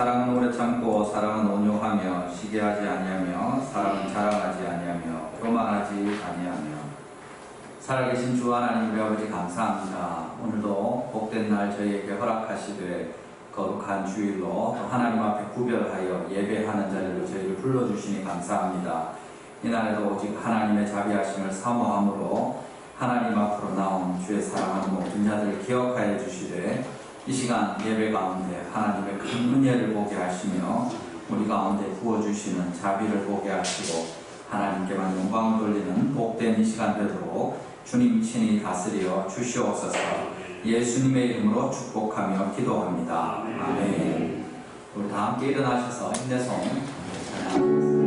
사랑은 오래 참고 사랑은 온유하며 시기하지 아니하며 사랑은 자랑하지 아니하며 교만하지 아니하며. 살아계신 주 하나님 우리 아버지 감사합니다. 오늘도 복된 날 저희에게 허락하시되 거룩한 주일로 또 하나님 앞에 구별하여 예배하는 자리로 저희를 불러주시니 감사합니다. 이날에도 오직 하나님의 자비하심을 사모함으로 하나님 앞으로 나온 주의 사랑하는 모든 자들을 기억하여 주시되 이 시간 예배 가운데 하나님의 큰 은혜를 보게 하시며 우리 가운데 부어주시는 자비를 보게 하시고 하나님께만 영광을 돌리는 복된 이 시간 되도록 주님 친히 다스려 주시옵소서. 예수님의 이름으로 축복하며 기도합니다. 아멘. 우리 다 함께 일어나셔서 힘내서 찬양하겠습니다.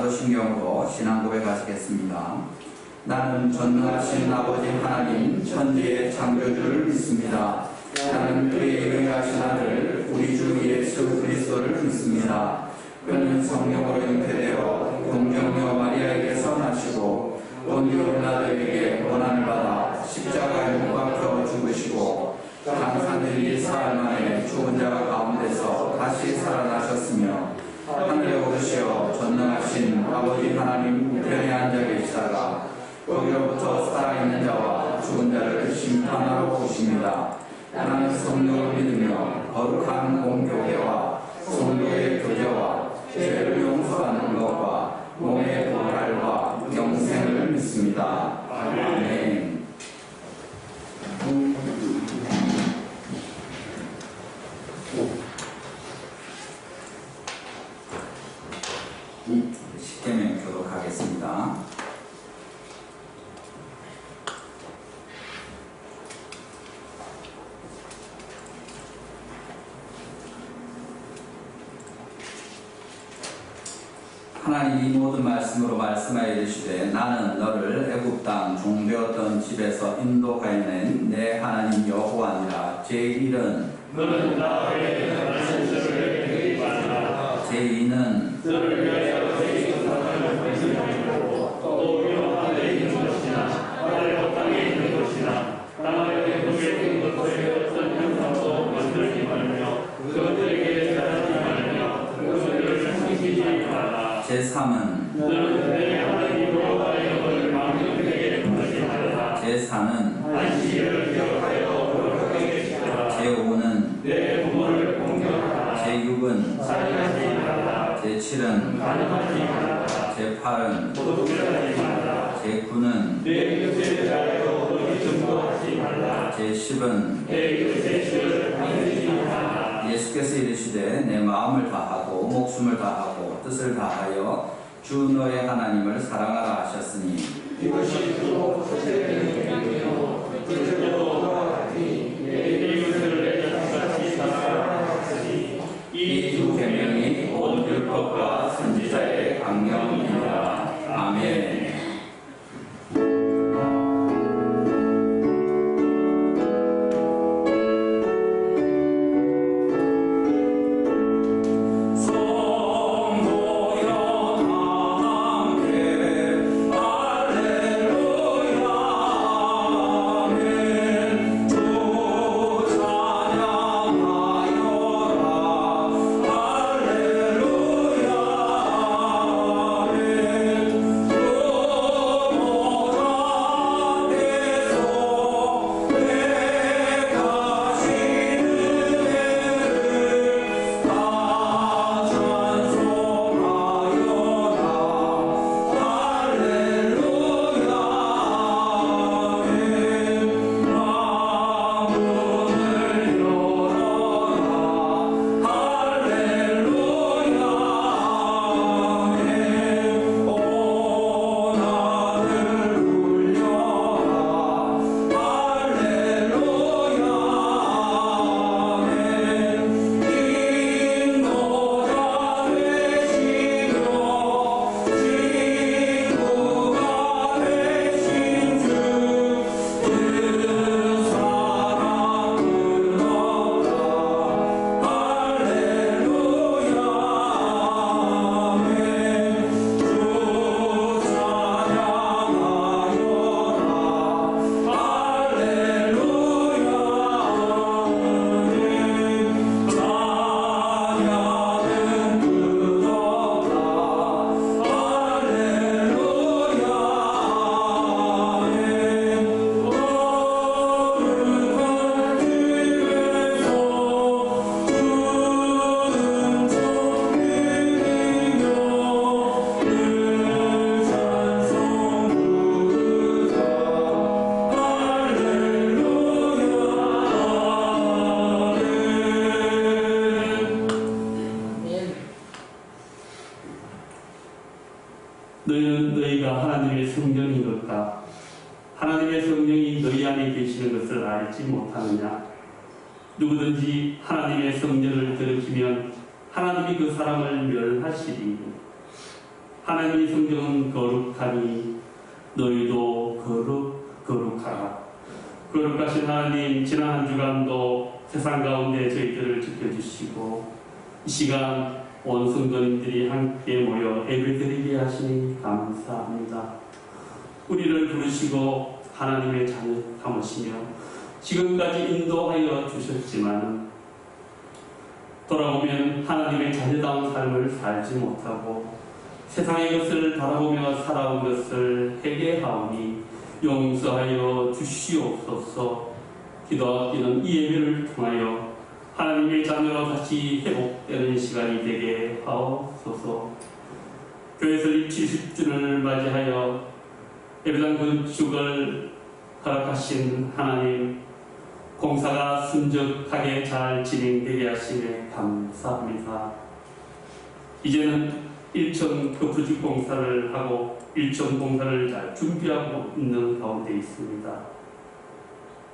사도신경으로 신앙 고백하시겠습니다. 나는 전능하신 아버지 하나님 천지의 창조주를 믿습니다. 나는 그의 유일하신 아들 우리 주 예수 그리스도를 믿습니다. 그는 성령으로 잉태되어 동정녀 마리아에게서 나시고 본디오 빌라도에게 고난을 받아 십자가에 못 박혀 죽으시고 장사들이 사흘 만에 죽은 자 가운데서 다시 살아나셨으며 하늘에 오르시어 전능하신 아버지 하나님 우편에 앉아 계시다가 거기로부터 살아있는 자와 죽은 자를 심판하러 오십니다. 나는 성령을 믿으며 거룩한 공교회와 성도의 교제와 죄를 용서하는 것과 몸의 부활과 영생을 믿습니다. 아멘. 십계명 교독하겠습니다. 하나님이 모든 말씀으로 말씀하여 이르시되 나는 너를 애굽 땅 종되었던 집에서 인도하여낸 내 하나님 여호와니라. 제1은 너는 나의 말씀을 대입하라. 제2는 너를 위하여 세계의 사람을 말씀하시고 또 여호와의 있는 것이나 하늘의 땅에 있는 것이나 땅의 물에 있는 것에 어떤 형상도 만들지 말며 그것들에게 잘하지 말며 그것들을 숨기지 말라. 제3은 너는 내 하나님 여호와의 영을 망령되게 하지 말라. 제4는 안식일을 기억하여 거룩하게 지켜라. 제5는 내 부모를 공경하라. 제6은 살인하지 말라. 제7은 간음하지 말라. 제8은 도둑질하지 말라. 제9는 내 이웃에 대하여 어디 증거하지 말라. 제10은 내 이웃의 죄를 당하지 말라. 예수께서 이르시되 내 마음을 다하고 목숨을 다하고 뜻을 다하여 주 너의 하나님을 사랑하라 하셨으니 이것이 주 것과 하나님의 성령이 너희 안에 계시는 것을 알지 못하느냐? 누구든지 하나님의 성령을 들으시면 하나님이 그 사람을 멸하시리니 하나님의 성령은 거룩하니 너희도 거룩하라. 거룩하신 하나님, 지난 한 주간도 세상 가운데 저희들을 지켜주시고 이 시간 온 성도님들이 함께 모여 예배드리게 하시니 감사합니다. 우리를 부르시고 하나님의 자녀 삼으시며 지금까지 인도하여 주셨지만 돌아오면 하나님의 자녀다운 삶을 살지 못하고 세상의 것을 바라보며 살아온 것을 회개하오니 용서하여 주시옵소서. 기도하기는 이 예배를 통하여 하나님의 자녀로 다시 회복되는 시간이 되게 하옵소서. 교회 설립 70주년을 맞이하여 예배당 건축을 허락하신 하나님, 공사가 순적하게 잘 진행되게 하시네 감사합니다. 이제는 1층 그 공사를 하고 1층 공사를 잘 준비하고 있는 가운데 있습니다.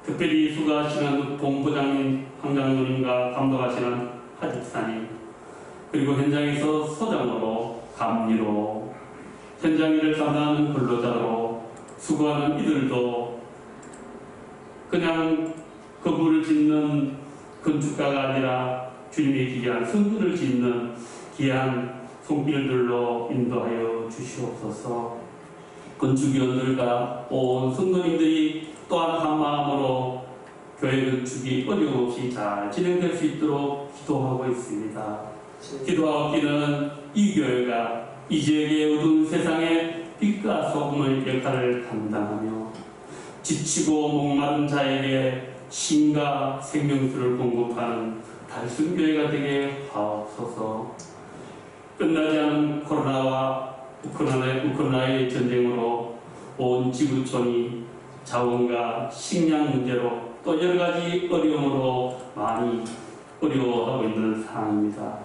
특별히 수고하시는 본부장님, 황장로님과 감독하시는 하집사님, 그리고 현장에서 소장으로, 감리로, 현장 일을 담당하는 근로자로 수고하는 이들도 그냥 건물을 짓는 건축가가 아니라 주님의 귀한 성전을 짓는 귀한 손길들로 인도하여 주시옵소서. 건축위원들과 온 성도님들이 또한 한 마음으로 교회 건축이 어려움없이 잘 진행될 수 있도록 기도하고 있습니다. 기도하기는 이 교회가 이 지역의 어두운 세상에 빛과 소금의 역할을 감당하며 지치고 목마른 자에게 신과 생명수를 공급하는 달순교회가 되게 하옵소서. 끝나지 않은 코로나와 우크라이나의 전쟁으로 온 지구촌이 자원과 식량 문제로 또 여러 가지 어려움으로 많이 어려워하고 있는 상황입니다.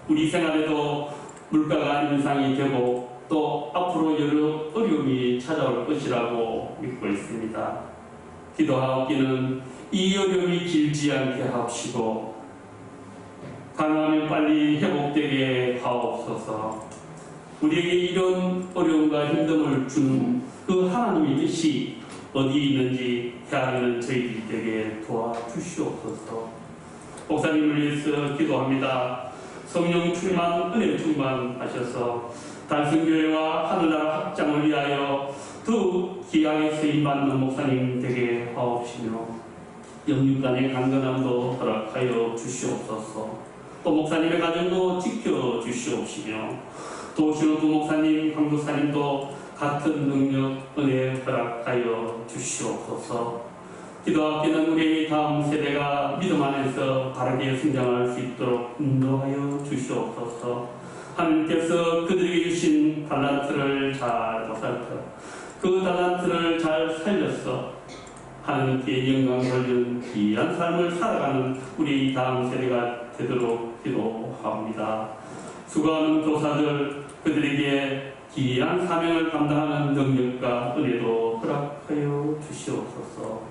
우리 생활에도 물가가 인상이 되고 또 앞으로 여러 어려움이 찾아올 것이라고 믿고 있습니다. 기도하옵기는 이 어려움이 길지 않게 하옵시고 가능하면 빨리 회복되게 하옵소서. 우리에게 이런 어려움과 힘듦을 주는 그 하나님의 뜻이 어디 있는지 헤아리는 저희들에게 도와주시옵소서. 목사님을 위해서 기도합니다. 성령 충만, 은혜 충만하셔서 달순교회와 하늘나라 확장을 위하여 더욱 기강에 쓰임받는 목사님 되게 하옵시며 영육간의 강건함도 허락하여 주시옵소서. 또 목사님의 가정도 지켜주시옵시며 도시노 두 목사님, 강도사님도 같은 능력, 은혜 허락하여 주시옵소서. 기도하기는 우리 다음 세대가 믿음 안에서 바르게 성장할 수 있도록 인도하여 주시옵소서. 하나님께서 그들에게 주신 달란트를 잘 보살펴 그 달란트를 잘 살려서 하나님께 영광 돌리는 귀한 삶을 살아가는 우리 다음 세대가 되도록 기도합니다. 수고하는 교사들, 그들에게 귀한 사명을 감당하는 능력과 은혜도 허락하여 주시옵소서.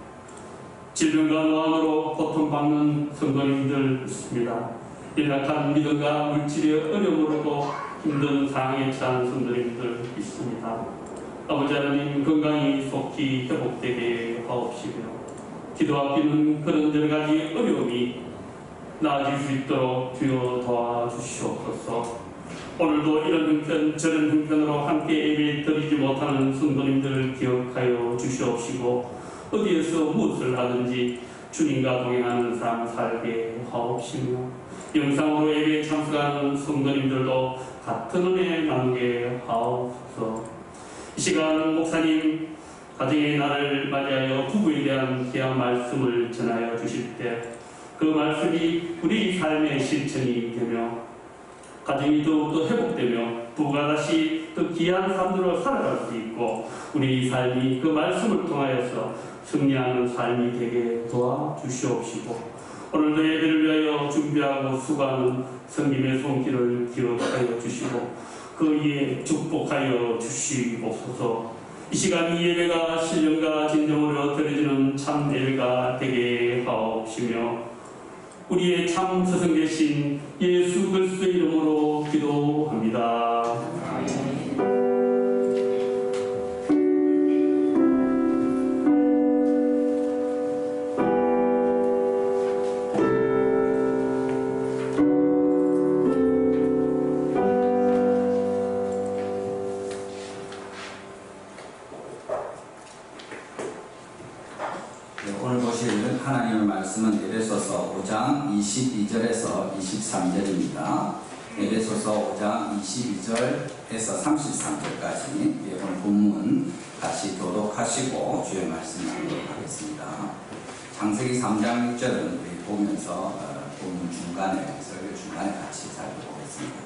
질병과 노안으로 고통받는 성도님들 있습니다. 연약한 믿음과 물질의 어려움으로도 힘든 상황에 처한 성도님들 있습니다. 아버지 하나님, 건강이 속히 회복되게 하옵시며 기도하기는 그런 여러 가지 어려움이 나아질 수 있도록 주여 도와주시옵소서. 오늘도 이런 형편 저런 형편으로 함께 예배 드리지 못하는 성도님들을 기억하여 주시옵시고 어디에서 무엇을 하든지 주님과 동행하는 삶 살게 하옵시며 영상으로 예배에 참석하는 성도님들도 같은 은혜 나누게 하옵소서. 이 시간 목사님 가정의 날을 맞이하여 부부에 대한 귀한 말씀을 전하여 주실 때 그 말씀이 우리 삶의 실천이 되며 가정이 더욱더 회복되며 부부가 다시 더 귀한 삶으로 살아갈 수 있고 우리 삶이 그 말씀을 통하여서 승리하는 삶이 되게 도와주시옵시고 오늘도 예배를 위하여 준비하고 수고하는 성님의 손길을 기억하여 주시고 그 위에 축복하여 주시옵소서. 이 시간 이 예배가 신령과 진정으로 드려지는 참 예배가 되게 하옵시며 우리의 참 스승 되신 예수 그리스도의 이름으로 기도합니다. 오늘 보실 하나님의 말씀은 에베소서 5장 22절에서 23절입니다. 에베소서 5장 22절에서 33절까지 오늘 본문 다시 교독하시고 주의 말씀 나누도록 하겠습니다. 창세기 3장 6절은 우리 보면서 본문 중간에, 설교 중간에 같이 살펴보겠습니다.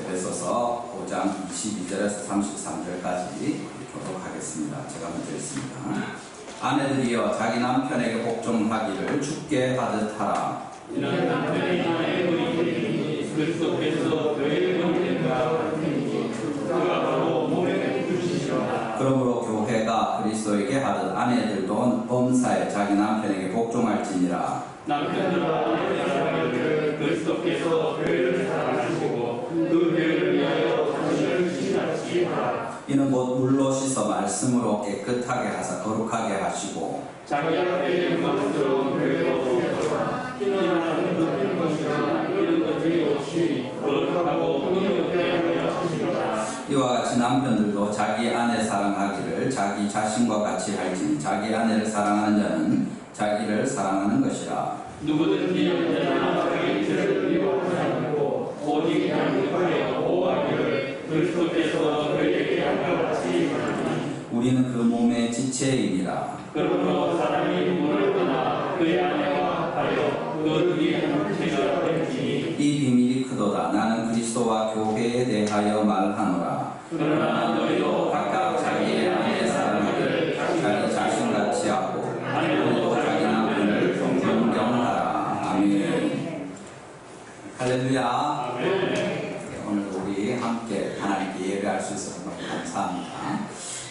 에베소서 5장 22절에서 33절까지 교독하겠습니다. 제가 먼저 읽습니다. 아내들이여 자기 남편에게 복종하기를 주께 하듯 하라. 이는 남편이 아내의 본이 그리스도께서 교회의 본인과 같으니 그가 바로 몸의 주시리라. 그러므로 교회가 그리스도에게 하듯 아내들도 범사에 자기 남편에게 복종할지니라. 남편들아 아내의 사랑을 그리스도께서 교회를 사랑하시고 그 교회를 위하여 자신을 지시하시기 바라. 이는 곧 물로 씻어 말씀으로 깨끗하게 하사 거룩하게 하시고 자기 앞에 영광스러운 교회로서 피나는 높은 것이나 이런 것이 없이 거룩하고 흥미롭게 하여 하시리라. 이와 같이 남편들도 자기 아내 사랑하기를 자기 자신과 같이 할지니 자기 아내를 사랑하는 자는 자기를 사랑하는 것이라. 누구든지 언제나 자기 죄를 미워하지 않고 오직 양육하여 보호하기를 그리스도께서 그에게 양육하시 하나니 우리는 그 몸의 지체이니라. 그러므로 사람이 부모를 떠나 그의 아내와 합하여 그 둘이 한체가 될지니 이 비밀이 크도다. 나는 그리스도와 교회에 대하여 말하노라. 그러나 너희도 각각 자기의 아내 사랑하기를 자기 자신같이 하고 아내도 자기 남편을 존경하라. 아멘. 할렐루야. 오늘 우리 함께 하나님께 예배할 수 있어서 너무 감사합니다.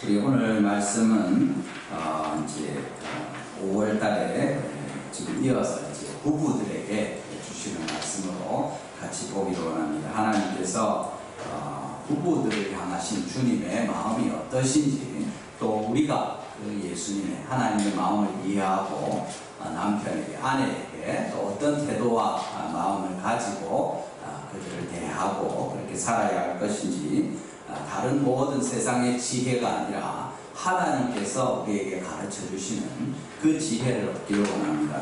우리 오늘 말씀은 이제 5월달에 지금 이어서 이제 부부들에게 주시는 말씀으로 같이 보기로 원합니다. 하나님께서 부부들을 향하신 주님의 마음이 어떠신지 또 우리가 그 예수님의 하나님의 마음을 이해하고 남편에게 아내에게 또 어떤 태도와 마음을 가지고 그들을 대하고 그렇게 살아야 할 것인지 다른 모든 세상의 지혜가 아니라 하나님께서 우리에게 가르쳐 주시는 그 지혜를 얻기를 원합니다.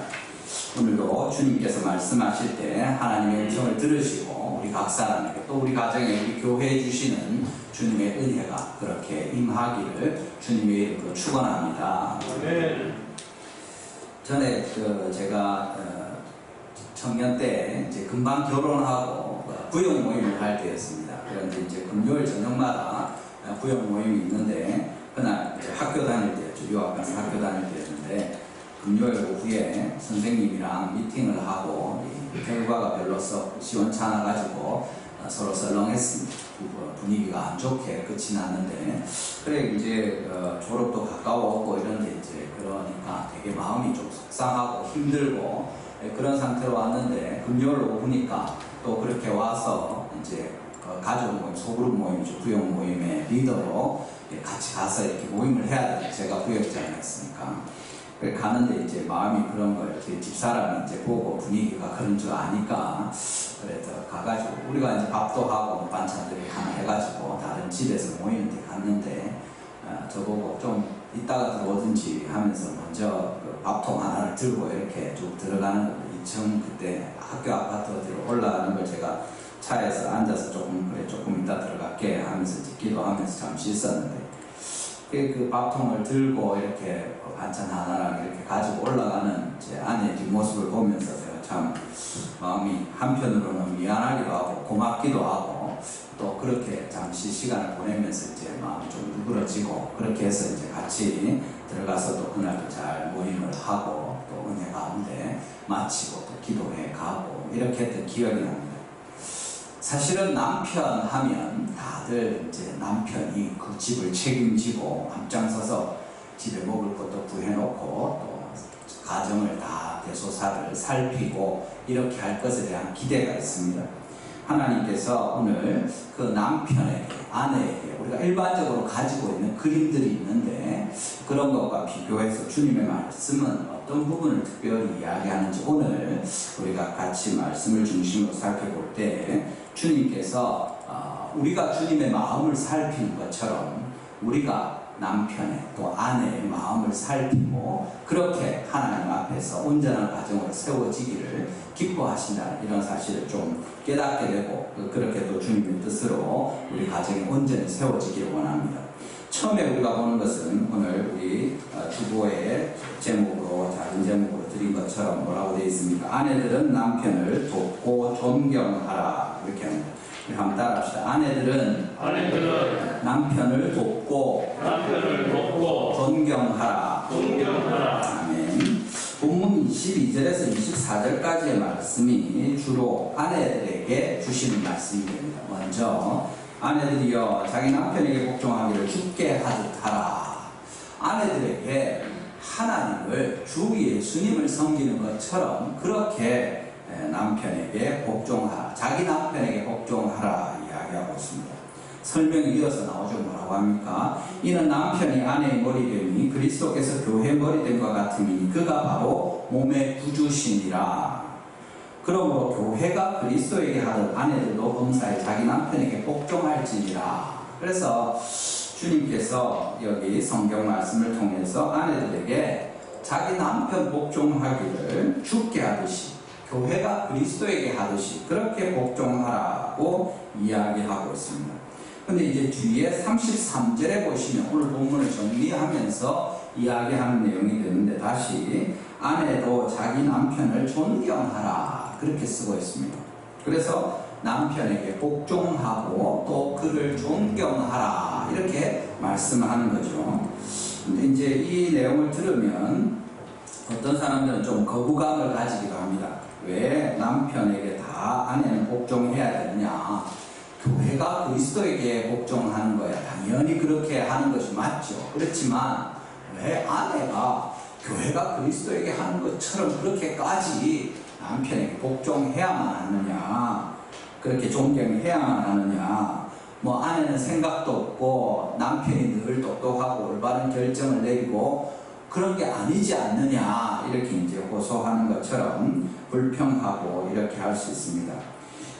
오늘도 주님께서 말씀하실 때 하나님의 음성을 들으시고 우리 각 사람에게 또 우리 가정에 우리 교회에 주시는 주님의 은혜가 그렇게 임하기를 주님의 이름으로 축원합니다. 전에 제가 청년 때 이제 금방 결혼하고 구역 모임을 할 때였습니다. 그런데 이제 금요일 저녁마다 구역 모임이 있는데 그날 이제 학교 다닐 때였죠. 유학 가서 학교 다닐 때였는데 금요일 오후에 선생님이랑 미팅을 하고 결과가 별로 시원치 않아 가지고 서로 썰렁했습니다. 분위기가 안 좋게 끝이 났는데 그래 이제 졸업도 가까워오고 이런데 이제 그러니까 되게 마음이 좀 속상하고 힘들고 그런 상태로 왔는데 금요일 오후니까 또 그렇게 와서 이제 가족 모임, 소그룹 모임이죠. 구역 모임의 리더로 같이 가서 이렇게 모임을 해야 돼요. 제가 구역장이었으니까. 그래 가는데 이제 마음이 그런 거예요. 집사람이 이제 보고 분위기가 그런 줄 아니까 그래서 가가지고 우리가 이제 밥도 하고 반찬들이 하나 해가지고 다른 집에서 모이는데 갔는데 저보고 좀 이따가 들어오든지 하면서 먼저 그 밥통 하나를 들고 이렇게 쭉 들어가는 거 2층 그때 학교 아파트 어디로 올라가는 걸 제가 차에서 앉아서 조금 이따 들어갈게 하면서 이제 기도하면서 잠시 있었는데 그 밥통을 들고 이렇게 반찬 하나랑 이렇게 가지고 올라가는 제 아내의 뒷모습을 보면서 제가 참 마음이 한편으로는 미안하기도 하고 고맙기도 하고 또 그렇게 잠시 시간을 보내면서 이제 마음이 좀 누그러지고 그렇게 해서 이제 같이 들어가서 또 그날도 잘 모임을 하고 또 은혜 가운데 마치고 또 기도해 가고 이렇게 했던 기억이 납니다. 사실은 남편 하면 다들 이제 남편이 그 집을 책임지고 앞장서서 집에 먹을 것도 구해놓고 또 가정을 다 대소사를 살피고 이렇게 할 것에 대한 기대가 있습니다. 하나님께서 오늘 그 남편에게, 아내에게 우리가 일반적으로 가지고 있는 그림들이 있는데 그런 것과 비교해서 주님의 말씀은 어떤 부분을 특별히 이야기하는지 오늘 우리가 같이 말씀을 중심으로 살펴볼 때 주님께서 우리가 주님의 마음을 살피는 것처럼 우리가 남편의 또 아내의 마음을 살피고 그렇게 하나님 앞에서 온전한 가정으로 세워지기를 기뻐하신다, 이런 사실을 좀 깨닫게 되고 그렇게 또 주님의 뜻으로 우리 가정이 온전히 세워지기를 원합니다. 처음에 우리가 보는 것은 오늘 우리 주보의 제목으로, 작은 제목으로 드린 것처럼 뭐라고 되어 있습니까? 아내들은 남편을 돕고 존경하라, 이렇게 합니다. 우리 한번 따라합시다. 아내들은 남편을 돕고 존경하라. 아멘. 본문 22절에서 24절까지의 말씀이 주로 아내들에게 주시는 말씀이 됩니다. 먼저 아내들이여 자기 남편에게 복종하기를 주께 하듯 하라. 아내들에게 하나님을, 주 예수님을 섬기는 것처럼 그렇게 남편에게 복종하라, 자기 남편에게 복종하라 이야기하고 있습니다. 설명이 이어서 나오죠. 뭐라고 합니까? 이는 남편이 아내의 머리됨이 그리스도께서 교회의 머리됨과 같음이니 그가 바로 몸의 구주시니라. 그러므로 교회가 그리스도에게 하듯 아내들도 범사에 자기 남편에게 복종할지니라. 그래서 주님께서 여기 성경 말씀을 통해서 아내들에게 자기 남편 복종하기를 주께 하듯이, 교회가 그리스도에게 하듯이 그렇게 복종하라고 이야기하고 있습니다. 근데 이제 뒤에 33절에 보시면 오늘 본문을 정리하면서 이야기하는 내용이 되는데 다시 아내도 자기 남편을 존경하라 그렇게 쓰고 있습니다. 그래서 남편에게 복종하고 또 그를 존경하라 이렇게 말씀하는 거죠. 근데 이제 이 내용을 들으면 어떤 사람들은 좀 거부감을 가지기도 합니다. 왜 남편에게 다 아내는 복종해야 되느냐? 교회가 그리스도에게 복종하는 거야. 당연히 그렇게 하는 것이 맞죠. 그렇지만 왜 아내가 교회가 그리스도에게 하는 것처럼 그렇게까지 남편에게 복종해야만 하느냐? 그렇게 존경해야만 하느냐? 뭐 아내는 생각도 없고 남편이 늘 똑똑하고 올바른 결정을 내리고 그런 게 아니지 않느냐, 이렇게 이제 호소하는 것처럼 불평하고 이렇게 할 수 있습니다.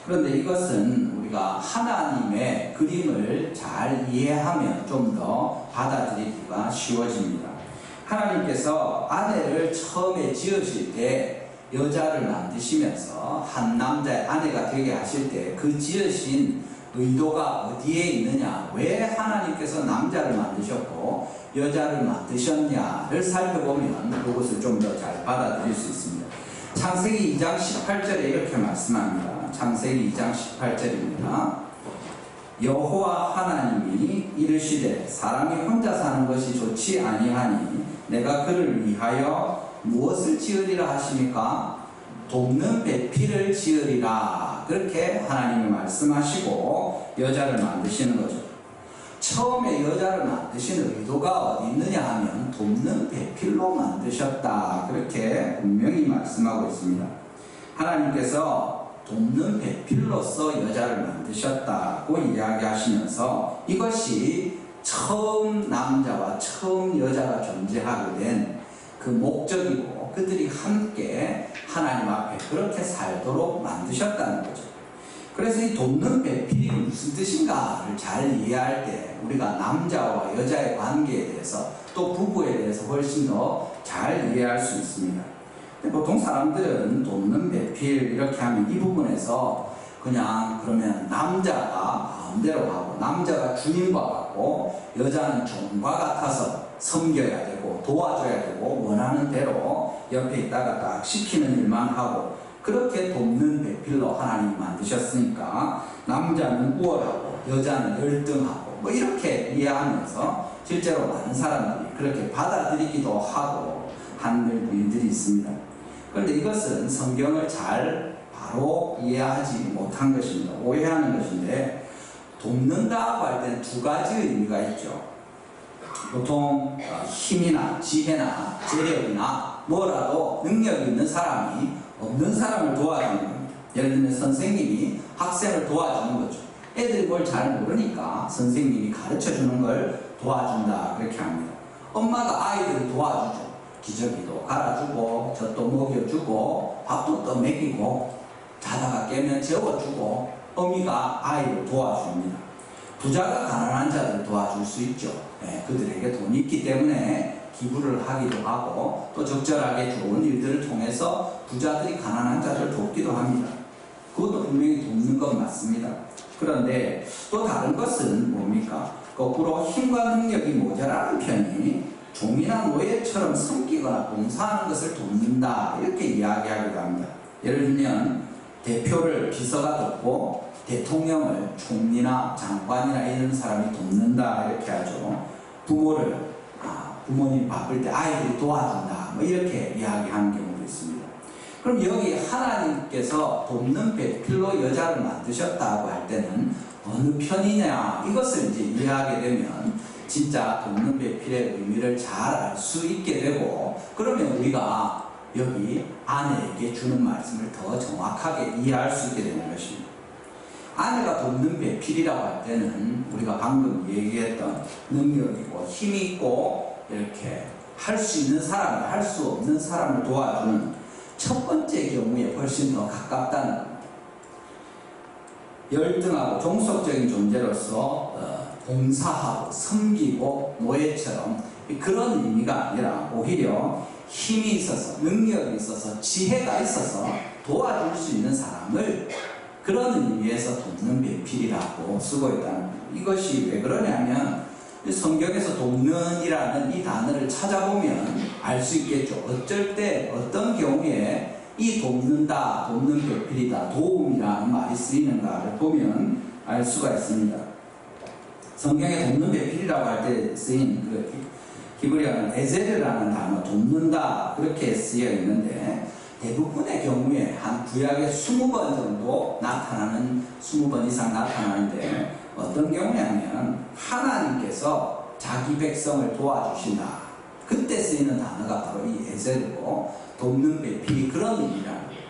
그런데 이것은 우리가 하나님의 그림을 잘 이해하면 좀 더 받아들이기가 쉬워집니다. 하나님께서 아내를 처음에 지으실 때 여자를 만드시면서 한 남자의 아내가 되게 하실 때 그 지으신 의도가 어디에 있느냐, 왜 하나님께서 남자를 만드셨고 여자를 만드셨냐를 살펴보면 그것을 좀 더 잘 받아들일 수 있습니다. 창세기 2장 18절에 이렇게 말씀합니다. 창세기 2장 18절입니다. 여호와 하나님이 이르시되 사람이 혼자 사는 것이 좋지 아니하니 내가 그를 위하여 무엇을 지으리라 하십니까? 돕는 배필을 지으리라. 그렇게 하나님이 말씀하시고 여자를 만드시는 거죠. 처음에 여자를 만드시는 의도가 어디 있느냐 하면 돕는 배필로 만드셨다. 그렇게 분명히 말씀하고 있습니다. 하나님께서 돕는 배필로서 여자를 만드셨다고 이야기하시면서 이것이 처음 남자와 처음 여자가 존재하게 된 그 목적이고 그들이 함께 하나님 앞에 그렇게 살도록 만드셨다는 거죠. 그래서 이 돕는 배필이 무슨 뜻인가를 잘 이해할 때 우리가 남자와 여자의 관계에 대해서 또 부부에 대해서 훨씬 더 잘 이해할 수 있습니다. 근데 보통 사람들은 돕는 배필 이렇게 하면 이 부분에서 그냥 그러면 남자가 마음대로 하고 남자가 주인과 같고 여자는 종과 같아서 섬겨야 되고 도와줘야 되고 원하는 대로 옆에 있다가 딱 시키는 일만 하고 그렇게 돕는 배필로 하나님이 만드셨으니까 남자는 우월하고 여자는 열등하고 뭐 이렇게 이해하면서 실제로 많은 사람들이 그렇게 받아들이기도 하고 하는 일들이 있습니다. 그런데 이것은 성경을 잘 바로 이해하지 못한 것입니다. 오해하는 것인데, 돕는다고 할 때는 두 가지 의미가 있죠. 보통 힘이나 지혜나 재력이나 뭐라도 능력이 있는 사람이 없는 사람을 도와주는 겁니다. 예를 들면 선생님이 학생을 도와주는 거죠. 애들이 뭘 잘 모르니까 선생님이 가르쳐주는 걸 도와준다, 그렇게 합니다. 엄마가 아이들을 도와주죠. 기저귀도 갈아주고 젖도 먹여주고 밥도 또 먹이고 자다가 깨면 재워주고 어미가 아이를 도와줍니다. 부자가 가난한 자들을 도와줄 수 있죠. 그들에게 돈이 있기 때문에 기부를 하기도 하고 또 적절하게 좋은 일들을 통해서 부자들이 가난한 자들을 돕기도 합니다. 그것도 분명히 돕는 건 맞습니다. 그런데 또 다른 것은 뭡니까? 거꾸로 힘과 능력이 모자라는 편이 종이나 노예처럼 섬기거나 봉사하는 것을 돕는다, 이렇게 이야기하기도 합니다. 예를 들면 대표를 비서가 돕고 대통령을 총리나 장관이나 이런 사람이 돕는다, 이렇게 하죠. 부모님 바쁠 때 아이들이 도와준다, 뭐 이렇게 이야기하는 경우도 있습니다. 그럼 여기 하나님께서 돕는 배필로 여자를 만드셨다고 할 때는 어느 편이냐, 이것을 이제 이해하게 되면 진짜 돕는 배필의 의미를 잘 알 수 있게 되고, 그러면 우리가 여기 아내에게 주는 말씀을 더 정확하게 이해할 수 있게 되는 것입니다. 아내가 돕는 배필이라고 할 때는 우리가 방금 얘기했던 능력이고 힘이 있고 이렇게 할 수 있는 사람을, 할 수 없는 사람을 도와주는 첫 번째 경우에 훨씬 더 가깝다는 겁니다. 열등하고 종속적인 존재로서 봉사하고 섬기고 노예처럼 그런 의미가 아니라 오히려 힘이 있어서 능력이 있어서 지혜가 있어서 도와줄 수 있는 사람을 그런 의미에서 돕는 배필이라고 쓰고 있다는 겁니다. 이것이 왜 그러냐면 성경에서 돕는이라는 이 단어를 찾아보면 알 수 있겠죠. 어쩔 때 어떤 경우에 이 돕는다, 돕는 배필이다, 도움이라는 말이 쓰이는가를 보면 알 수가 있습니다. 성경에 돕는 배필이라고 할 때 쓰인 그 히브리어는 에제르라는 단어, 돕는다, 그렇게 쓰여 있는데 대부분의 경우에 한 구약에 20번 정도 나타나는, 20번 이상 나타나는데 어떤 경우냐면 하나님께서 자기 백성을 도와주신다, 그때 쓰이는 단어가 바로 이 에제르고 돕는 배필이 그런 의미라는 거예요.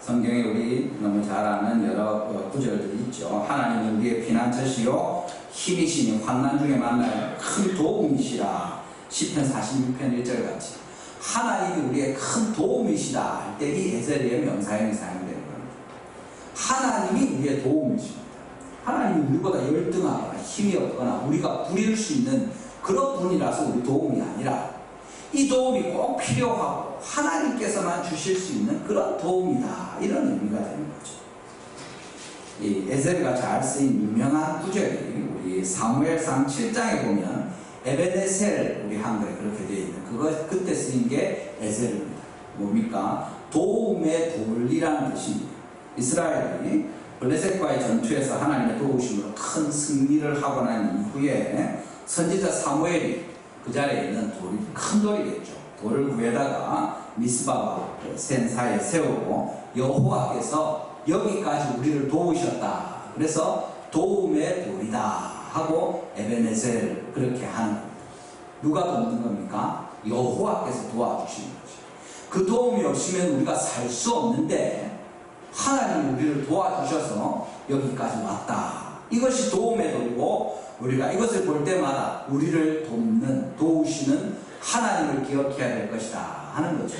성경에 우리 너무 잘 아는 여러 구절들이 있죠. 하나님은 우리의 피난처시요 힘이시니 환난 중에 만날 큰 도움이시라. 시편 46편 1절 같이 하나님이 우리의 큰 도움이시다 할 때 이 에제르의 명사형이 사용되는 겁니다. 하나님이 우리의 도움이십니다. 하나님이 우리보다 열등하거나 힘이 없거나 우리가 부릴 수 있는 그런 분이라서 우리 도움이 아니라 이 도움이 꼭 필요하고 하나님께서만 주실 수 있는 그런 도움이다, 이런 의미가 되는 거죠. 이 에제르가 잘 쓰인 유명한 구절이 우리 사무엘상 7장에 보면 에베네셀, 우리 한글에 그렇게 되어 있는 그때 쓰인 게 에제르입니다. 뭡니까? 도움의 돌이라는 뜻입니다. 이스라엘이 블레셋과의 전투에서 하나님의 도우심으로 큰 승리를 하고 난 이후에 선지자 사무엘이 그 자리에 있는 돌이 큰 돌이겠죠. 돌을 구해다가 미스바와 센 사이에 세우고 여호와께서 여기까지 우리를 도우셨다, 그래서 도움의 돌이다 하고 에베네셀 그렇게 하는 겁니다. 누가 돕는 겁니까? 여호와께서 도와주시는 거죠. 그 도움이 없으면 우리가 살 수 없는데 하나님이 우리를 도와주셔서 여기까지 왔다. 이것이 도움의 돌이고 우리가 이것을 볼 때마다 우리를 돕는, 도우시는 하나님을 기억해야 될 것이다 하는 거죠.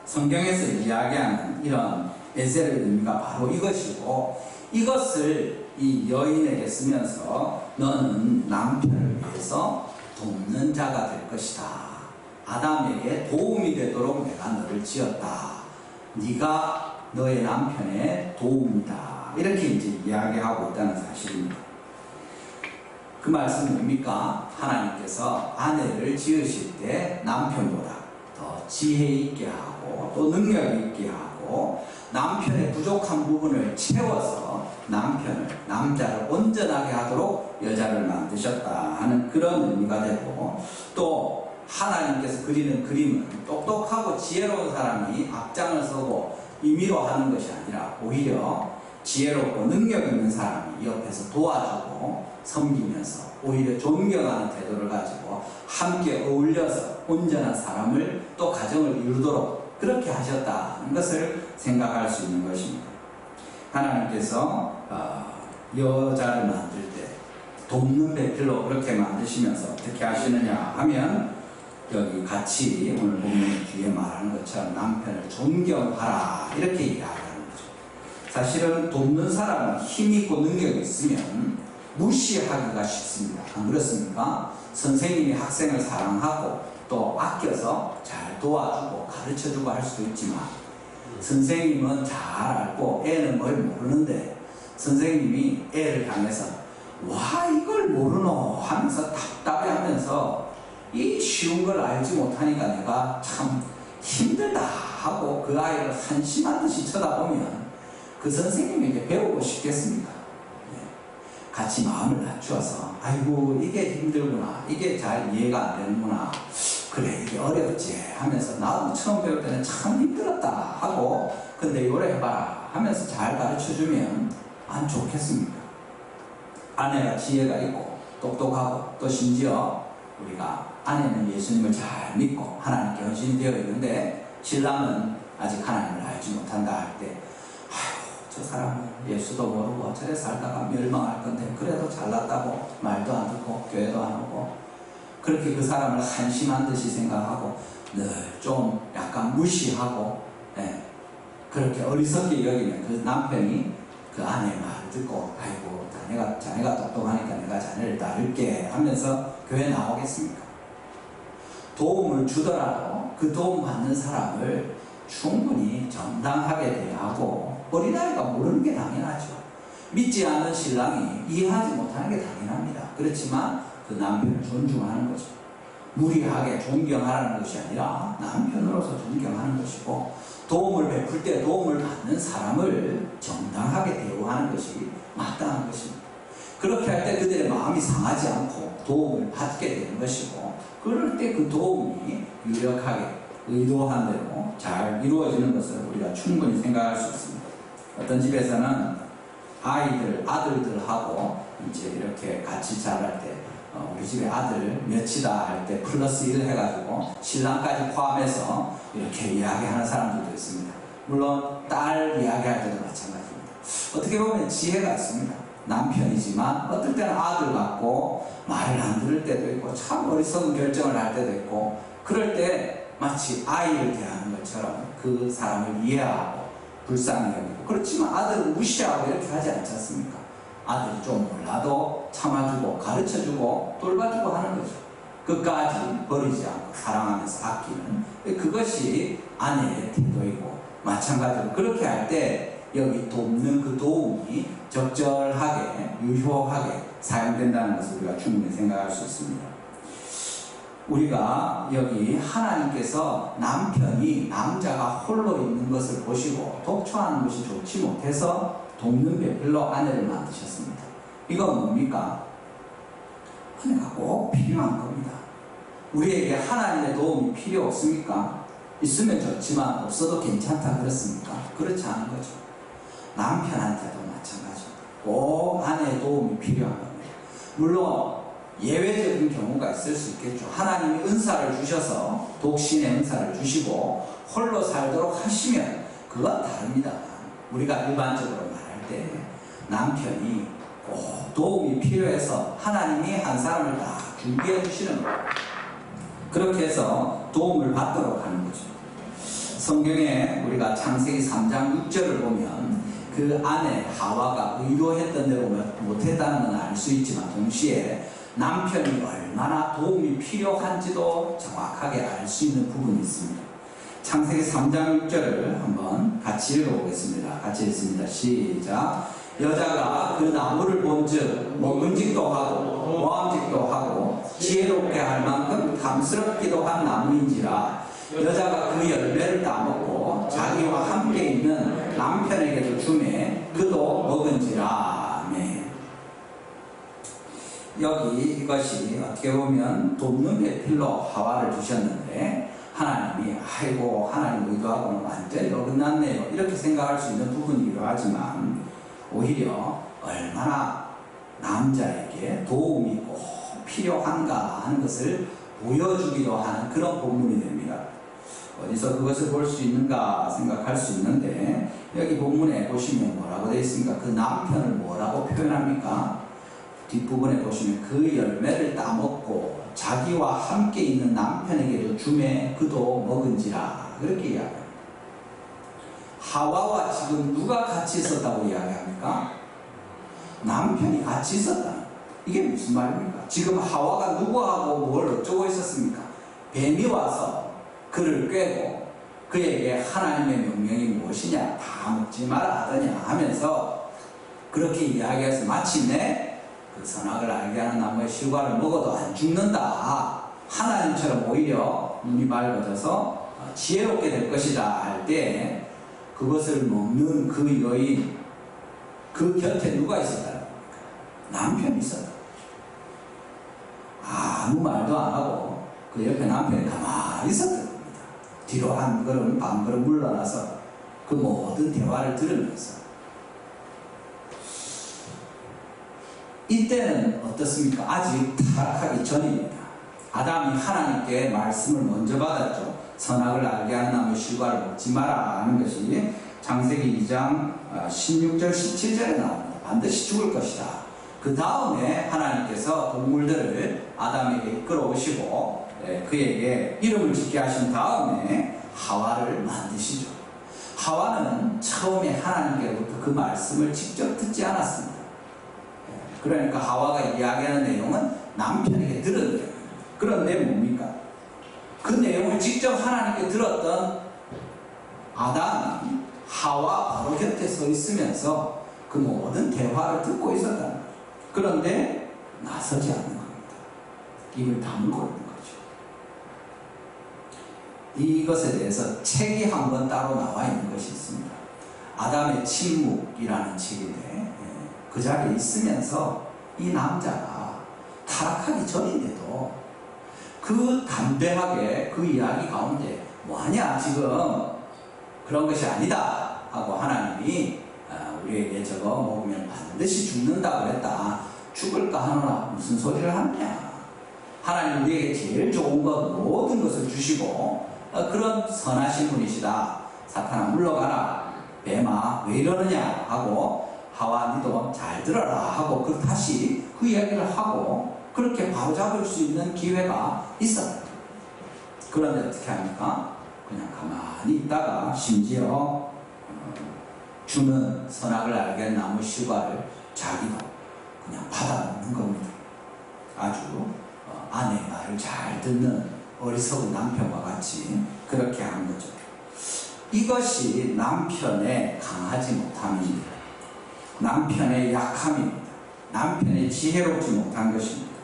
성경에서 이야기하는 이런 에제르의 의미가 바로 이것이고, 이것을 이 여인에게 쓰면서 너는 남편을 위해서 돕는 자가 될 것이다. 아담에게 도움이 되도록 내가 너를 지었다. 네가 너의 남편의 도움이다. 이렇게 이제 이야기하고 있다는 사실입니다. 그 말씀은 뭡니까? 하나님께서 아내를 지으실 때 남편보다 더 지혜 있게 하고 또 능력 있게 하고 남편의 부족한 부분을 채워서 남자를 온전하게 하도록 여자를 만드셨다 하는 그런 의미가 되고, 또 하나님께서 그리는 그림은 똑똑하고 지혜로운 사람이 앞장을 서고 임의로 하는 것이 아니라 오히려 지혜롭고 능력 있는 사람이 옆에서 도와주고 섬기면서 오히려 존경하는 태도를 가지고 함께 어울려서 온전한 사람을 또 가정을 이루도록 그렇게 하셨다는 것을 생각할 수 있는 것입니다. 하나님께서 여자를 만들 때 돕는 배필로 그렇게 만드시면서 어떻게 하시느냐 하면 여기 같이 오늘 보면 뒤에 말하는 것처럼 남편을 존경하라 이렇게 이야기하는 거죠. 사실은 돕는 사람은 힘있고 능력이 있으면 무시하기가 쉽습니다. 안 그렇습니까? 선생님이 학생을 사랑하고 또 아껴서 잘 도와주고 가르쳐주고 할 수도 있지만 선생님은 잘 알고 애는 뭘 모르는데 선생님이 애를 향해서 와 이걸 모르노 하면서 답답해하면서 이 쉬운 걸 알지 못하니까 내가 참 힘들다 하고 그 아이를 한심한 듯이 쳐다보면 그 선생님에게 배우고 싶겠습니까? 같이 마음을 낮추어서 아이고 이게 힘들구나 이게 잘 이해가 안 되는구나 그래 이게 어렵지 하면서 나도 처음 배울 때는 참 힘들었다 하고 근데 이거를 해봐라 하면서 잘 가르쳐주면 안 좋겠습니까? 아내가 지혜가 있고 똑똑하고 또 심지어 우리가 아내는 예수님을 잘 믿고 하나님께 헌신이 되어 있는데 신랑은 아직 하나님을 알지 못한다 할 때 저 사람은 예수도 모르고 저래 살다가 멸망할 건데 그래도 잘났다고 말도 안 듣고 교회도 안 오고 그렇게 그 사람을 한심한 듯이 생각하고 늘 좀 약간 무시하고 그렇게 어리석게 여기면 그 남편이 그 아내의 말을 듣고 아이고 자네가 똑똑하니까 내가 자네를 따를게 하면서 교회 나오겠습니까? 도움을 주더라도 그 도움 받는 사람을 충분히 정당하게 대하고 어린아이가 모르는 게 당연하죠. 믿지 않는 신랑이 이해하지 못하는 게 당연합니다. 그렇지만 그 남편을 존중하는 거죠. 무리하게 존경하라는 것이 아니라 남편으로서 존경하는 것이고 도움을 베풀 때 도움을 받는 사람을 정당하게 대우하는 것이 마땅한 것입니다. 그렇게 할 때 그들의 마음이 상하지 않고 도움을 받게 되는 것이고 그럴 때 그 도움이 유력하게 의도한 대로 잘 이루어지는 것을 우리가 충분히 생각할 수 있습니다. 어떤 집에서는 아들들하고 이제 이렇게 같이 자랄 때 우리 집에 아들 몇이다 할 때 플러스 1 해가지고 신랑까지 포함해서 이렇게 이야기하는 사람들도 있습니다. 물론 딸 이야기할 때도 마찬가지입니다. 어떻게 보면 지혜가 있습니다. 남편이지만 어떨 때는 아들 같고 말을 안 들을 때도 있고 참 어리석은 결정을 할 때도 있고 그럴 때 마치 아이를 대하는 것처럼 그 사람을 이해하고 불쌍히 여기고 그렇지만 아들을 무시하고 이렇게 하지 않지 않습니까? 아들이 좀 몰라도 참아주고 가르쳐주고 돌봐주고 하는 거죠. 끝까지 버리지 않고 사랑하면서 아끼는 그것이 아내의 태도이고 마찬가지로 그렇게 할 때 여기 돕는 그 도움이 적절하게 유효하게 사용된다는 것을 우리가 충분히 생각할 수 있습니다. 우리가 여기 하나님께서 남편이 남자가 홀로 있는 것을 보시고 독초하는 것이 좋지 못해서 돕는 배필로 아내를 만드셨습니다. 이건 뭡니까? 아내가 꼭 필요한 겁니다. 우리에게 하나님의 도움이 필요 없습니까? 있으면 좋지만 없어도 괜찮다 그렇습니까? 그렇지 않은 거죠. 남편한테도 마찬가지입니다. 꼭 아내의 도움이 필요한 겁니다. 물론 예외적인 경우가 있을 수 있겠죠. 하나님이 은사를 주셔서 독신의 은사를 주시고 홀로 살도록 하시면 그건 다릅니다. 우리가 일반적으로 말할 때 남편이 꼭 도움이 필요해서 하나님이 한 사람을 다 준비해 주시는 거예요. 그렇게 해서 도움을 받도록 하는 거죠. 성경에 우리가 창세기 3장 6절을 보면 그 아내 하와가 의도했던 대로 못했다는 건 알 수 있지만 동시에 남편이 얼마나 도움이 필요한지도 정확하게 알 수 있는 부분이 있습니다. 창세기 3장 6절을 한번 같이 읽어보겠습니다. 같이 읽습니다. 시작. 여자가 그 나무를 본즉 먹음직도 하고 모함직도 하고 지혜롭게 할 만큼 탐스럽기도 한 나무인지라 여자가 그 열매를 따먹고 자기와 함께 있는 남편에게도 주매 그도 먹은지라. 아멘. 여기 이것이 어떻게 보면 돕는 배필로 하와를 주셨는데 하나님이 아이고 하나님 의도하고는 완전히 어긋났네요 이렇게 생각할 수 있는 부분이기도 하지만 오히려 얼마나 남자에게 도움이 꼭 필요한가 하는 것을 보여주기도 하는 그런 본문이 됩니다. 어디서 그것을 볼 수 있는가 생각할 수 있는데 여기 본문에 보시면 뭐라고 되어 있습니까? 그 남편을 뭐라고 표현합니까? 뒷부분에 보시면 그 열매를 따먹고 자기와 함께 있는 남편에게도 주매 그도 먹은지라 그렇게 이야기합니다. 하와와 지금 누가 같이 있었다고 이야기합니까? 남편이 같이 있었다. 이게 무슨 말입니까? 지금 하와가 누구하고 뭘 어쩌고 있었습니까? 뱀이 와서 그를 꿰고 그에게 하나님의 명령이 무엇이냐 다 먹지 마라 하더냐 하면서 그렇게 이야기해서 마침내 그 선악을 알게 하는 나무의 실과를 먹어도 안 죽는다. 하나님처럼 오히려 눈이 밝아져서 지혜롭게 될 것이다 할 때 그것을 먹는 그 여인 그 곁에 누가 있었다? 남편이 있었다. 아무 말도 안 하고 그 옆에 남편이 가만히 있었던 겁니다. 뒤로 한 걸음 반 걸음 물러나서 그 모든 대화를 들으면서 이때는 어떻습니까? 아직 타락하기 전입니다. 아담이 하나님께 말씀을 먼저 받았죠. 선악을 알게 하는 나무의 실과를 먹지 마라 하는 것이 창세기 2장 16절 17절에 나옵니다. 반드시 죽을 것이다. 그 다음에 하나님께서 동물들을 아담에게 이끌어오시고 그에게 이름을 짓게 하신 다음에 하와를 만드시죠. 하와는 처음에 하나님께로부터 그 말씀을 직접 듣지 않았습니다. 그러니까 하와가 이야기하는 내용은 남편에게 들은 내용입니다. 그런데 뭡니까? 그 내용을 직접 하나님께 들었던 아담이 하와 바로 곁에 서 있으면서 그 모든 대화를 듣고 있었다는 거죠. 그런데 나서지 않는 겁니다. 입을 다물고 있는 거죠. 이것에 대해서 책이 한 권 따로 나와 있는 것이 있습니다. 아담의 침묵이라는 책인데 그 자리에 있으면서 이 남자가 타락하기 전인데도 그 담대하게 그 이야기 가운데 뭐하냐 지금 그런 것이 아니다 하고 하나님이 우리에게 저거 먹으면 반드시 죽는다 그랬다. 죽을까 하노라 무슨 소리를 하느냐. 하나님 우리에게 제일 좋은 것 모든 것을 주시고 그런 선하신 분이시다. 사탄아 물러가라. 뱀아 왜 이러느냐 하고 하와 니도 잘 들어라 하고 그 다시 그 이야기를 하고 그렇게 바로잡을 수 있는 기회가 있었다. 그런데 어떻게 합니까? 그냥 가만히 있다가 심지어 주는 선악을 알게 한 나무 실과를 자기도 그냥 받아먹는 겁니다. 아주 아내의 말을 잘 듣는 어리석은 남편과 같이 그렇게 한 거죠. 이것이 남편의 강하지 못함입니다. 남편의 약함입니다. 남편의 지혜롭지 못한 것입니다.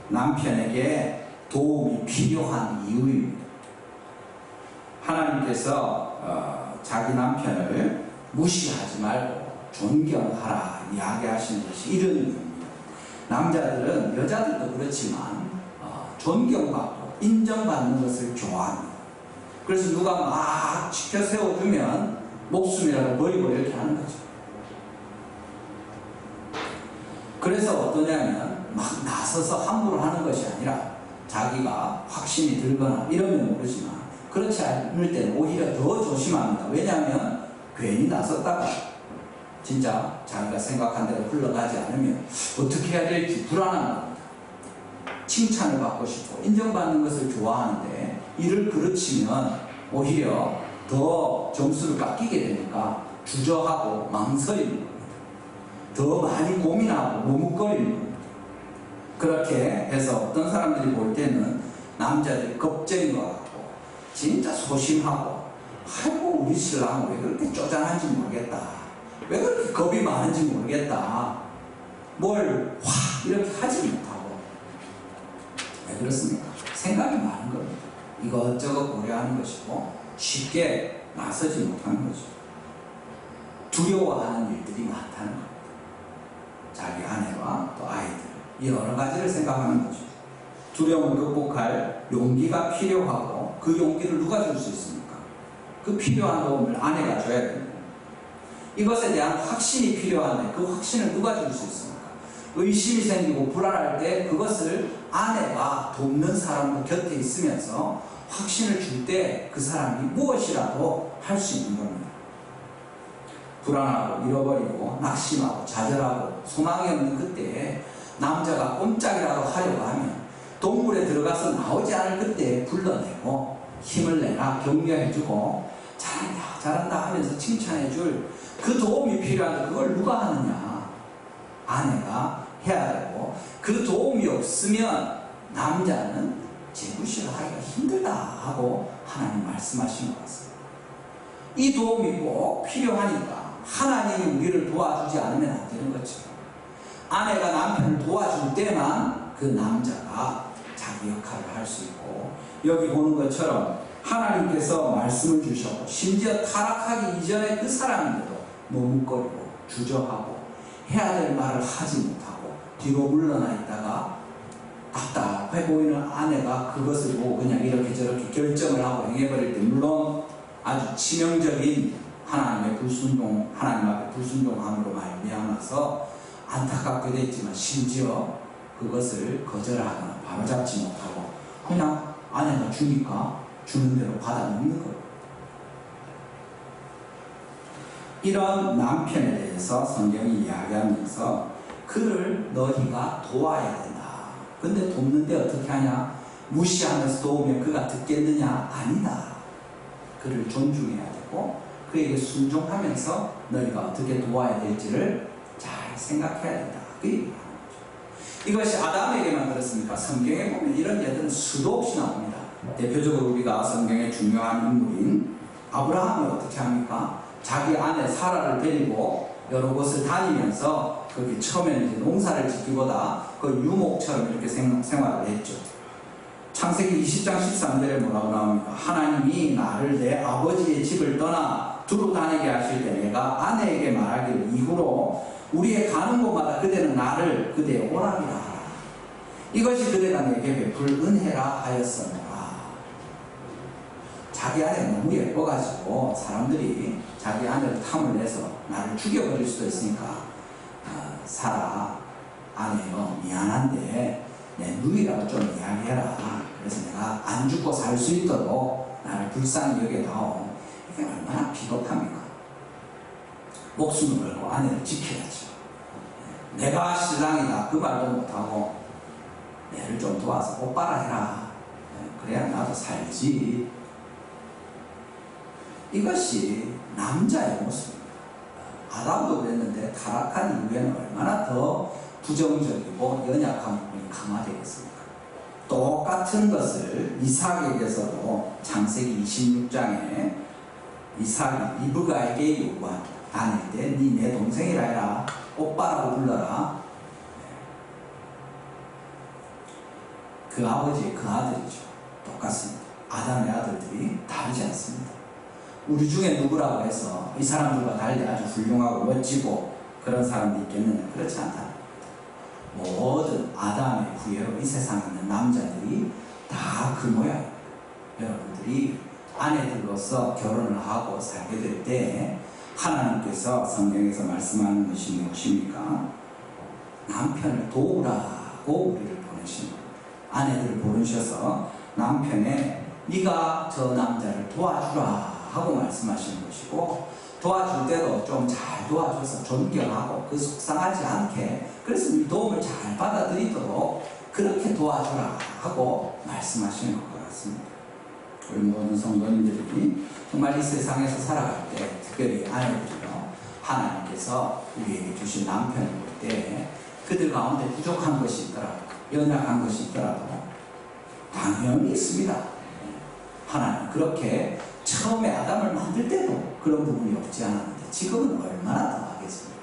남편에게 도움이 필요한 이유입니다. 하나님께서 자기 남편을 무시하지 말고 존경하라 이야기하시는 것이 이런 의미입니다. 남자들은 여자들도 그렇지만 존경받고 인정받는 것을 좋아합니다. 그래서 누가 막 지켜 세워주면 목숨이라도 버리고 이렇게 하는 거죠. 그래서 어떠냐면 막 나서서 함부로 하는 것이 아니라 자기가 확신이 들거나 이러면 모르지만 그렇지 않을 때는 오히려 더 조심합니다. 왜냐하면 괜히 나섰다가 진짜 자기가 생각한 대로 흘러가지 않으면 어떻게 해야 될지 불안한 겁니다. 칭찬을 받고 싶고 인정받는 것을 좋아하는데 이를 그르치면 오히려 더 점수를 깎이게 되니까 주저하고 망설이는 겁니다. 더 많이 고민하고 머뭇거리는 겁니다. 그렇게 해서 어떤 사람들이 볼 때는 남자들이 겁쟁인 것 같고 진짜 소심하고 아이고 우리 신랑은 왜 그렇게 쪼잔한지 모르겠다. 왜 그렇게 겁이 많은지 모르겠다. 뭘 확 이렇게 하지 못하고 왜 그렇습니까? 생각이 많은 겁니다. 이것저것 고려하는 것이고 쉽게 나서지 못하는 거죠. 두려워하는 일들이 많다는 겁니다. 자기 아내와 또 아이들 이 여러 가지를 생각하는 거죠. 두려움을 극복할 용기가 필요하고 그 용기를 누가 줄 수 있습니까? 그 필요한 도움을 아내가 줘야 됩니다. 이것에 대한 확신이 필요한데 그 확신을 누가 줄 수 있습니까? 의심이 생기고 불안할 때 그것을 아내가 돕는 사람도 곁에 있으면서 확신을 줄 때 그 사람이 무엇이라도 할 수 있는 겁니다. 불안하고 잃어버리고 낙심하고 좌절하고 소망이 없는 그때에 남자가 꼼짝이라도 하려고 하면 동굴에 들어가서 나오지 않을 그때에 불러내고 힘을 내라 격려해주고 잘한다 잘한다 하면서 칭찬해줄 그 도움이 필요한데 그걸 누가 하느냐? 아내가 해야 되고 그 도움이 없으면 남자는 재구실을 하기가 힘들다 하고 하나님 말씀하신 것 같습니다. 이 도움이 꼭 필요하니까 하나님이 우리를 도와주지 않으면 안 되는 거죠. 아내가 남편을 도와줄 때만 그 남자가 자기 역할을 할 수 있고 여기 보는 것처럼 하나님께서 말씀을 주셨고 심지어 타락하기 이전에 그 사람인데도 머뭇거리고 주저하고 해야 될 말을 하지 못하고 뒤로 물러나 있다가 답답해 보이는 아내가 그것을 보고 그냥 이렇게 저렇게 결정을 하고 행해버릴 때 물론 아주 치명적인 하나님 앞에 불순종함으로 말미암아서 안타깝게 됐지만 심지어 그것을 거절하거나 바로잡지 못하고 그냥 아내가 주니까 주는 대로 받아먹는 거예요. 이런 남편에 대해서 성경이 이야기하면서 그를 너희가 도와야 된다. 근데 돕는데 어떻게 하냐? 무시하면서 도우면 그가 듣겠느냐? 아니다. 그를 존중해야 되고 그에게 순종하면서 너희가 어떻게 도와야 될지를 잘 생각해야 된다. 그 얘기를 하는 거죠. 이것이 아담에게만 그렇습니까? 성경에 보면 이런 예들은 수도 없이 나옵니다. 대표적으로 우리가 성경의 중요한 인물인 아브라함이 어떻게 합니까? 자기 아내 사라를 데리고 여러 곳을 다니면서 그렇게 처음에는 이제 농사를 짓기보다 그 유목처럼 이렇게 생활을 했죠. 창세기 20장 13절에 뭐라고 나옵니까? 하나님이 나를 내 아버지의 집을 떠나 두루 다니게 하실 때 내가 아내에게 말하기를 이후로 우리의 가는 곳마다 그대는 나를 그대의 오락이라 하라. 이것이 그대가 내게 베풀 은혜라 하였으므라. 자기 아내가 너무 예뻐가지고 사람들이 자기 아내를 탐을 내서 나를 죽여버릴 수도 있으니까 사라 아내요 미안한데 내 누이라고 좀 이야기해라. 그래서 내가 안 죽고 살 수 있도록 나를 불쌍히 여겨다오. 이게 얼마나 비겁합니까? 목숨을 걸고 아내를 지켜야죠. 내가 신랑이다 그 말도 못하고 내를 좀 도와서 오빠라 해라. 그래야 나도 살지. 이것이 남자의 모습입니다. 아담도 그랬는데 타락한 이후에는 얼마나 더 부정적이고 연약한 부분이 강화되겠습니까? 똑같은 것을 이삭에게서도 창세기 26장에 이삭이 리브가에게 요구합니다. 다닐 때 니 내 동생이라 해라. 오빠라고 불러라. 그 아버지의 그 아들이죠. 똑같습니다. 아담의 아들들이 다르지 않습니다. 우리 중에 누구라고 해서 이 사람들과 달리 아주 훌륭하고 멋지고 그런 사람도 있겠느냐? 그렇지 않다. 모든 아담의 후예로 이 세상에 있는 남자들이 다 그 모양입니다. 여러분들이 아내들로서 결혼을 하고 살게 될 때 하나님께서 성경에서 말씀하는 것이 무엇입니까? 남편을 도우라고 우리를 보내신 겁니다. 아내들을 보내셔서 남편의 네가 저 남자를 도와주라 하고 말씀하시는 것이고 도와줄 때도 좀 잘 도와줘서 존경하고 그 속상하지 않게 그래서 이 도움을 잘 받아들이도록 그렇게 도와주라 하고 말씀하시는 것 같습니다. 우리 모든 성도님들이 정말 이 세상에서 살아갈 때 특별히 아내들이요 하나님께서 우리에게 주신 남편을 볼 때 그들 가운데 부족한 것이 있더라도 연약한 것이 있더라도 당연히 있습니다. 하나님 그렇게 처음에 아담을 만들 때도 그런 부분이 없지 않았는데 지금은 얼마나 더 하겠습니까?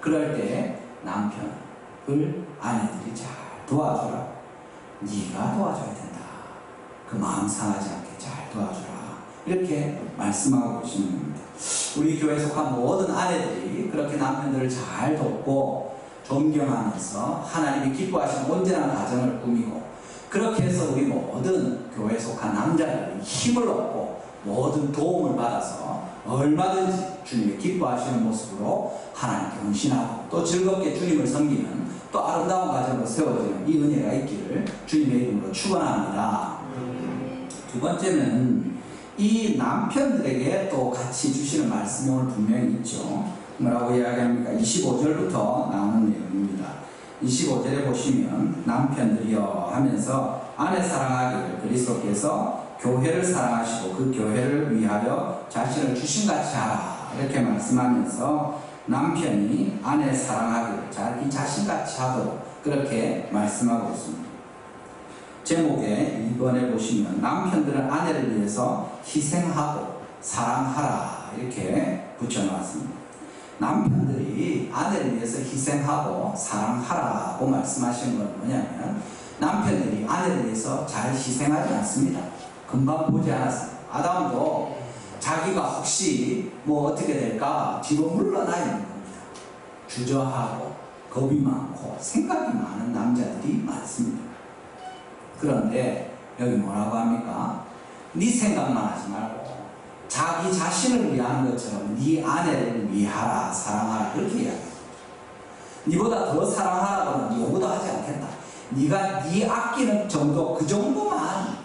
그럴 때 남편을 아내들이 잘 도와주라. 네가 도와줘야 된다. 그 마음 상하지 않게 잘 도와주라. 이렇게 말씀하고 계시는 겁니다. 우리 교회에 속한 모든 아내들이 그렇게 남편들을 잘 돕고 존경하면서 하나님이 기뻐하시는 온전한 가정을 꾸미고 그렇게 해서 우리 모든 교회에 속한 남자들이 힘을 얻고 모든 도움을 받아서 얼마든지 주님이 기뻐하시는 모습으로 하나님께 헌신하고 또 즐겁게 주님을 섬기는 또 아름다운 가정으로 세워지는 이 은혜가 있기를 주님의 이름으로 축원합니다. 두 번째는 이 남편들에게 또 같이 주시는 말씀이 오늘 분명히 있죠. 뭐라고 이야기합니까? 25절부터 나오는 내용입니다. 25절에 보시면 남편들이여 하면서 아내 사랑하기를 그리스도께서 교회를 사랑하시고 그 교회를 위하여 자신을 주신같이 하라 이렇게 말씀하면서 남편이 아내 사랑하기를 자기 자신같이 하도록 그렇게 말씀하고 있습니다. 제목에 2번에 보시면 남편들은 아내를 위해서 희생하고 사랑하라 이렇게 붙여놨습니다. 남편들이 아내를 위해서 희생하고 사랑하라고 말씀하시는 건 뭐냐면 남편들이 아내를 위해서 잘 희생하지 않습니다. 금방 보지 않았습니다. 아담도 자기가 혹시 뭐 어떻게 될까 뒤로 물러나 있는 겁니다. 주저하고 겁이 많고 생각이 많은 남자들이 많습니다. 그런데 여기 뭐라고 합니까? 네 생각만 하지 말고 자기 자신을 위하는 것처럼 네 아내를 위하라 사랑하라 그렇게 이야기합니다. 네보다 더 사랑하라고는 요구도 하지 않겠다. 네가 네 아끼는 정도 그 정도만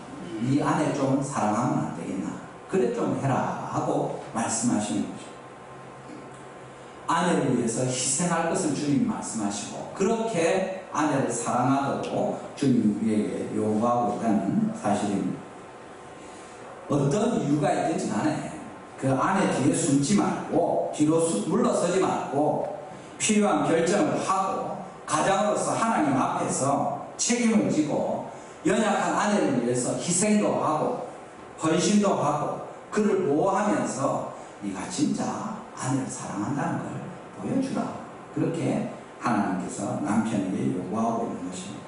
네 아내 좀 사랑하면 안 되겠나? 그래 좀 해라 하고 말씀하시는 거죠. 아내를 위해서 희생할 것을 주님이 말씀하시고 그렇게 아내를 사랑하도록 주님이 우리에게 요구하고 있다는 사실입니다. 어떤 이유가 있든지 간에 그 아내 뒤에 숨지 말고 뒤로 물러서지 말고 필요한 결정을 하고 가장으로서 하나님 앞에서 책임을 지고 연약한 아내를 위해서 희생도 하고 헌신도 하고 그를 보호하면서 네가 진짜 아내를 사랑한다는 걸 보여주라. 그렇게 하나님께서 남편에게 요구하고 있는 것입니다.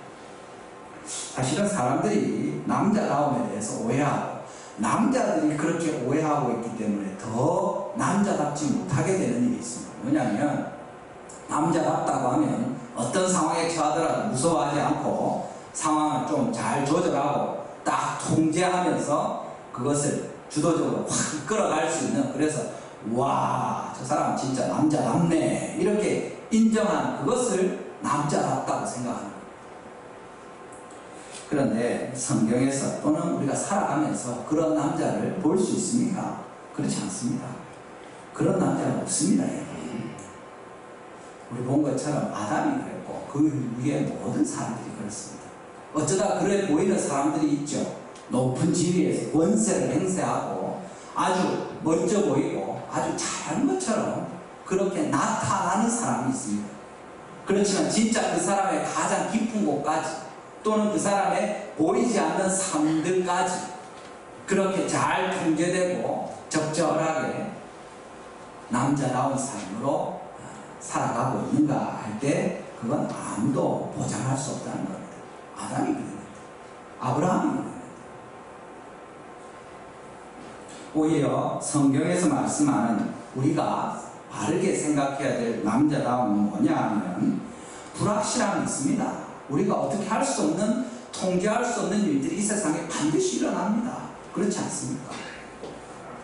사실은 사람들이 남자다움에 대해서 오해하고 남자들이 그렇게 오해하고 있기 때문에 더 남자답지 못하게 되는 일이 있습니다. 왜냐하면 남자답다고 하면 어떤 상황에 처하더라도 무서워하지 않고 상황을 좀 잘 조절하고 딱 통제하면서 그것을 주도적으로 확 끌어갈 수 있는, 그래서 와, 저 사람 진짜 남자답네 이렇게 인정한 그것을 남자답다고 생각하는 거예요. 그런데 성경에서 또는 우리가 살아가면서 그런 남자를 볼 수 있습니까? 그렇지 않습니다. 그런 남자는 없습니다. 우리 본 것처럼 아담이 그랬고 그 위에 모든 사람들이 그렇습니다. 어쩌다 그래 보이는 사람들이 있죠. 높은 지위에서 권세를 행사하고 아주 멋져 보이고 아주 잘한 것처럼 그렇게 나타나는 사람이 있습니다. 그렇지만 진짜 그 사람의 가장 깊은 곳까지 또는 그 사람의 보이지 않는 삶들까지 그렇게 잘 통제되고 적절하게 남자다운 삶으로 살아가고 있는가 할 때 그건 아무도 보장할 수 없다는 겁니다. 아담이 그랬는데, 아브라함이 그랬는데. 오히려 성경에서 말씀하는 우리가 바르게 생각해야 될 남자다움은 뭐냐 하면 불확실함이 있습니다. 우리가 어떻게 할 수 없는, 통제할 수 없는 일들이 이 세상에 반드시 일어납니다. 그렇지 않습니까?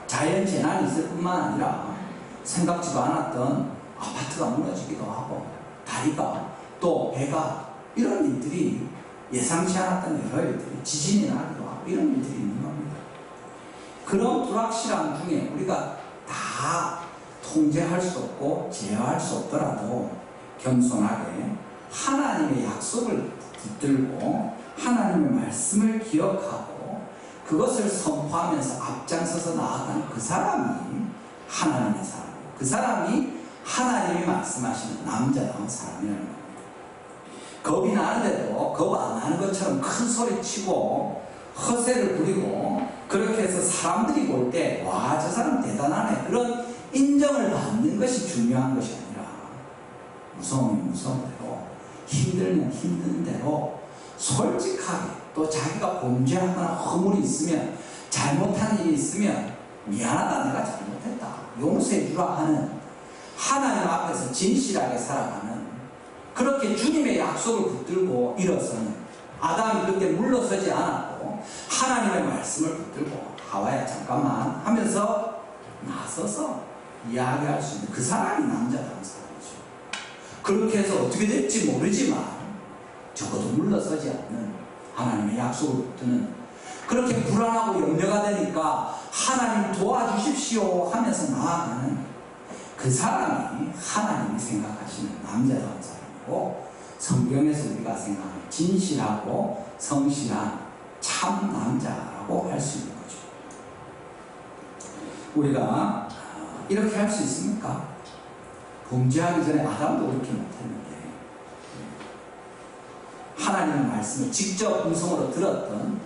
자연재난이 있을 뿐만 아니라 생각지도 않았던 아파트가 무너지기도 하고 다리가 또 배가, 이런 일들이 예상치 않았던 여러 일들이, 지진이 나기도 하고 이런 일들이 있는 겁니다. 그런 불확실함 중에 우리가 다 통제할 수 없고 제어할 수 없더라도 겸손하게 하나님의 약속을 붙들고 하나님의 말씀을 기억하고 그것을 선포하면서 앞장서서 나아가는 그 사람이 하나님의 사람이에요. 그 사람이 하나님이 말씀하시는 남자다운 사람이라는 겁니다. 겁이 나는데도 겁 안 나는 것처럼 큰 소리 치고 허세를 부리고 그렇게 해서 사람들이 볼 때 와, 저 사람 대단하네, 그런 인정을 받는 것이 중요한 것이 아니라 무서우면 무서운 대로, 힘들면 힘든 대로 솔직하게, 또 자기가 범죄하거나 허물이 있으면, 잘못한 일이 있으면 미안하다, 내가 잘못했다, 용서해 주라 하는, 하나님 앞에서 진실하게 살아가는, 그렇게 주님의 약속을 붙들고 일어서는 아담이 그때 물러서지 않았고 하나님의 말씀을 붙들고 하와야 잠깐만 하면서 나서서 이야기할 수 있는 그 사람이 남자다운 사람이죠. 그렇게 해서 어떻게 될지 모르지만 적어도 물러서지 않는 하나님의 약속을 붙드는, 그렇게 불안하고 염려가 되니까 하나님 도와주십시오 하면서 나아가는 그 사람이 하나님이 생각하시는 남자다운 사람이고, 성경에서 우리가 생각하는 진실하고 성실한 참 남자라고 할 수 있는 거죠. 우리가 이렇게 할 수 있습니까? 범죄하기 전에 아담도 그렇게 못했는데 하나님의 말씀을 직접 음성으로 들었던,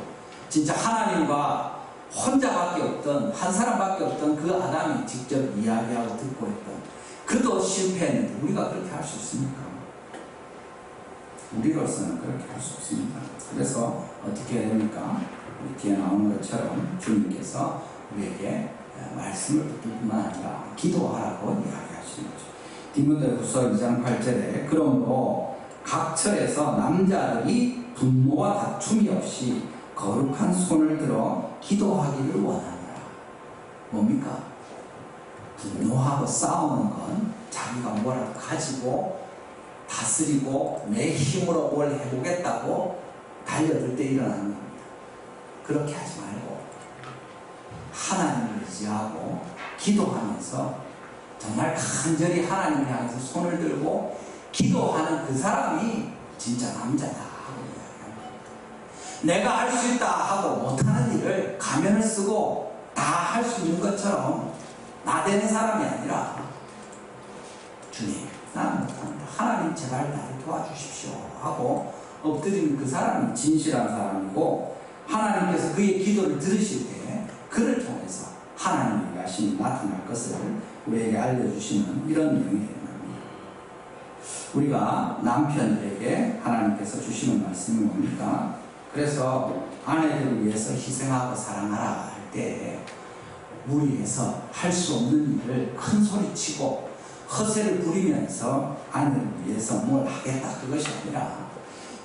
진짜 하나님과 혼자밖에 없던, 한 사람밖에 없던 그 아담이 직접 이야기하고 듣고 했던, 그도 실패했는데 우리가 그렇게 할 수 있습니까? 우리로서는 그렇게 할 수 없습니다. 그래서 어떻게 해야 됩니까? 뒤에 나오는 것처럼 주님께서 우리에게 말씀을 듣을 뿐만 아니라 기도하라고 이야기하시는 거죠. 디모데후서 2장 8절에 그러므로 각 철에서 남자들이 분노와 다툼이 없이 거룩한 손을 들어 기도하기를 원하노라. 뭡니까? 분노하고 싸우는 건 자기가 뭐라도 가지고 다스리고 내 힘으로 뭘 해보겠다고 달려들 때 일어나는 겁니다. 그렇게 하지 말고 하나님을 의지하고 기도하면서 정말 간절히 하나님을 향해서 손을 들고 기도하는 그 사람이 진짜 남자다 하고 이야기하는 겁니다. 내가 할 수 있다 하고 못하는 일을 가면을 쓰고 다 할 수 있는 것처럼 나대는 사람이 아니라, 주님 나는 못합니다, 하나님 제발 나를 도와주십시오 하고 엎드리는 그 사람이 진실한 사람이고, 하나님께서 그의 기도를 들으실 때 그를 통해서 하나님의 야신이 나타날 것을 우리에게 알려주시는 이런 내용이에요. 우리가 남편들에게 하나님께서 주시는 말씀이 뭡니까? 그래서 아내들을 위해서 희생하고 사랑하라 할 때 무리해서 할 수 없는 일을 큰 소리치고 허세를 부리면서 아내를 위해서 뭘 하겠다, 그것이 아니라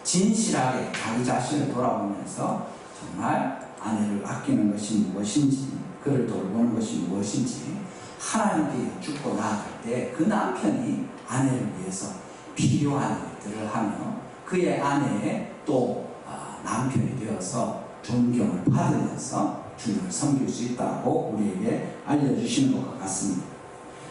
진실하게 자기 자신을 돌아보면서 정말 아내를 아끼는 것이 무엇인지, 그를 돌보는 것이 무엇인지 하나님께 여쭙고 나아갈 때 그 남편이 아내를 위해서 필요한 일들을 하며 그의 아내의 또 남편이 되어서 존경을 받으면서 주님을 섬길 수 있다고 우리에게 알려주시는 것 같습니다.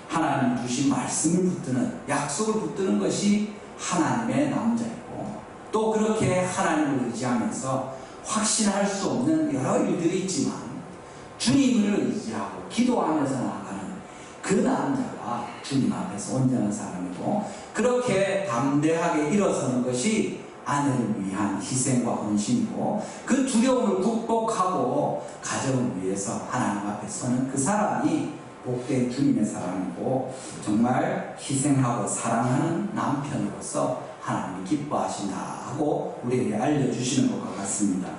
하나님 주신 말씀을 붙드는, 약속을 붙드는 것이 하나님의 남자이고, 또 그렇게 하나님을 의지하면서 확신할 수 없는 여러 일들이 있지만 주님을 의지하고 기도하면서 나아가는 그 남자가 주님 앞에서 온전한 사람이고, 그렇게 담대하게 일어서는 것이 아내를 위한 희생과 헌신이고, 그 두려움을 극복하고 가정을 위해서 하나님 앞에 서는 그 사람이 복된 주님의 사람이고, 정말 희생하고 사랑하는 남편으로서 하나님이 기뻐하신다 하고 우리에게 알려주시는 것 같습니다.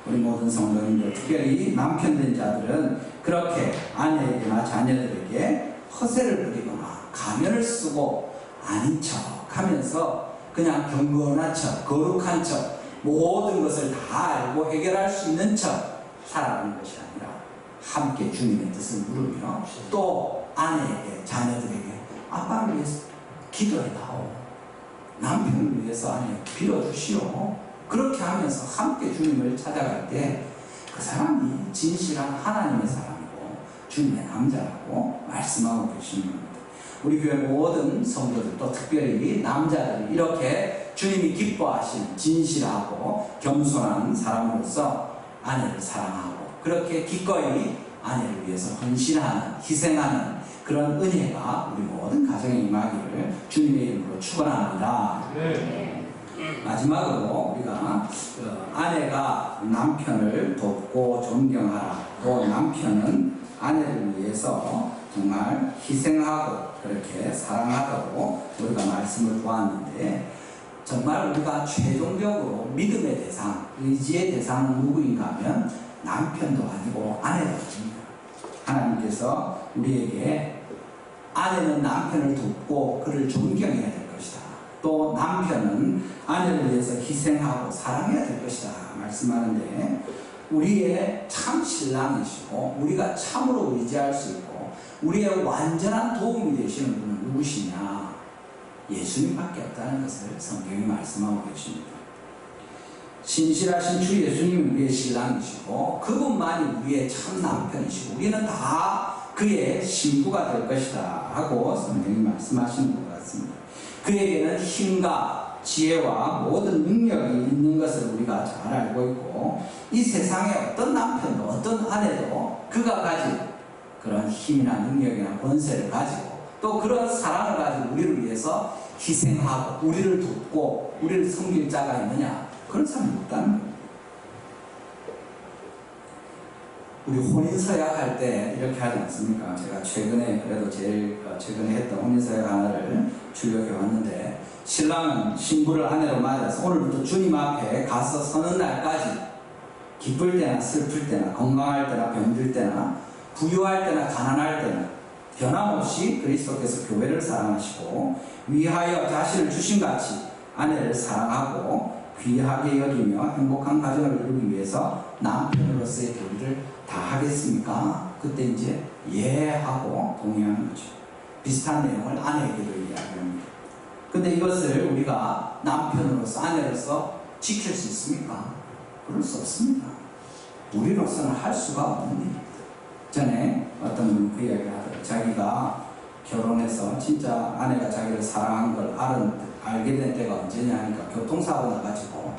우리 모든 성도님들, 특별히 남편된 자들은 그렇게 아내에게나 자녀들에게 허세를 부리거나 가면을 쓰고 아닌 척 하면서 그냥 경건한 척, 거룩한 척, 모든 것을 다 알고 해결할 수 있는 척 살아가는 것이 아니라 함께 주님의 뜻을 물으며 또 아내에게, 자녀들에게 아빠를 위해서 기도해다오, 남편을 위해서 아내 빌어주시오, 그렇게 하면서 함께 주님을 찾아갈 때 그 사람이 진실한 하나님의 사람이고 주님의 남자라고 말씀하고 계시는 겁니다. 우리 교회 모든 성도들도 특별히 남자들이 이렇게 주님이 기뻐하시는 진실하고 겸손한 사람으로서 아내를 사랑하고 그렇게 기꺼이 아내를 위해서 헌신하는, 희생하는 그런 은혜가 우리 모든 가정에 임하기를 주님의 이름으로 축원합니다. 네. 마지막으로 우리가 아내가 남편을 돕고 존경하라, 또 남편은 아내를 위해서 정말 희생하고 그렇게 사랑하도록 우리가 말씀을 보았는데, 정말 우리가 최종적으로 믿음의 대상, 의지의 대상은 누구인가 하면 남편도 아니고 아내도 아닙니다. 하나님께서 우리에게 아내는 남편을 돕고 그를 존경해야 될 것이다, 또 남편은 아내를 위해서 희생하고 사랑해야 될 것이다 말씀하는데, 우리의 참 신랑이시고 우리가 참으로 의지할 수 있고 우리의 완전한 도움이 되시는 분은 누구시냐? 예수님밖에 없다는 것을 성경이 말씀하고 계십니다. 신실하신 주 예수님은 우리의 신랑이시고 그분만이 우리의 참 남편이시고 우리는 다 그의 신부가 될 것이다 하고 성경이 말씀하시는 것 같습니다. 그에게는 힘과 지혜와 모든 능력이 있는 것을 우리가 잘 알고 있고, 이 세상에 어떤 남편도 어떤 아내도 그가 가진 그런 힘이나 능력이나 권세를 가지고 또 그런 사랑을 가지고 우리를 위해서 희생하고 우리를 돕고 우리를 섬길 자가 있느냐? 그런 사람이 없다는 겁니다. 우리 혼인서약 할 때 이렇게 하지 않습니까? 제가 최근에 그래도 제일 최근에 했던 혼인서약 하나를 출력해 왔는데, 신랑은 신부를 아내로 맞아서 오늘부터 주님 앞에 가서 서는 날까지 기쁠 때나 슬플 때나 건강할 때나 병들 때나 부유할 때나 가난할 때나 변함없이 그리스도께서 교회를 사랑하시고 위하여 자신을 주신같이 아내를 사랑하고 귀하게 여기며 행복한 가정을 이루기 위해서 남편으로서의 교리를 다 하겠습니까? 그때 이제 예 하고 동의하는 거죠. 비슷한 내용을 아내에게도 이야기합니다. 근데 이것을 우리가 남편으로서 아내로서 지킬 수 있습니까? 그럴 수 없습니다. 우리로서는 할 수가 없는 일입니다. 전에 어떤 분이 그 이야기를 하더라고요. 자기가 결혼해서 진짜 아내가 자기를 사랑한 걸 알게 된 때가 언제냐 하니까 교통사고 나가지고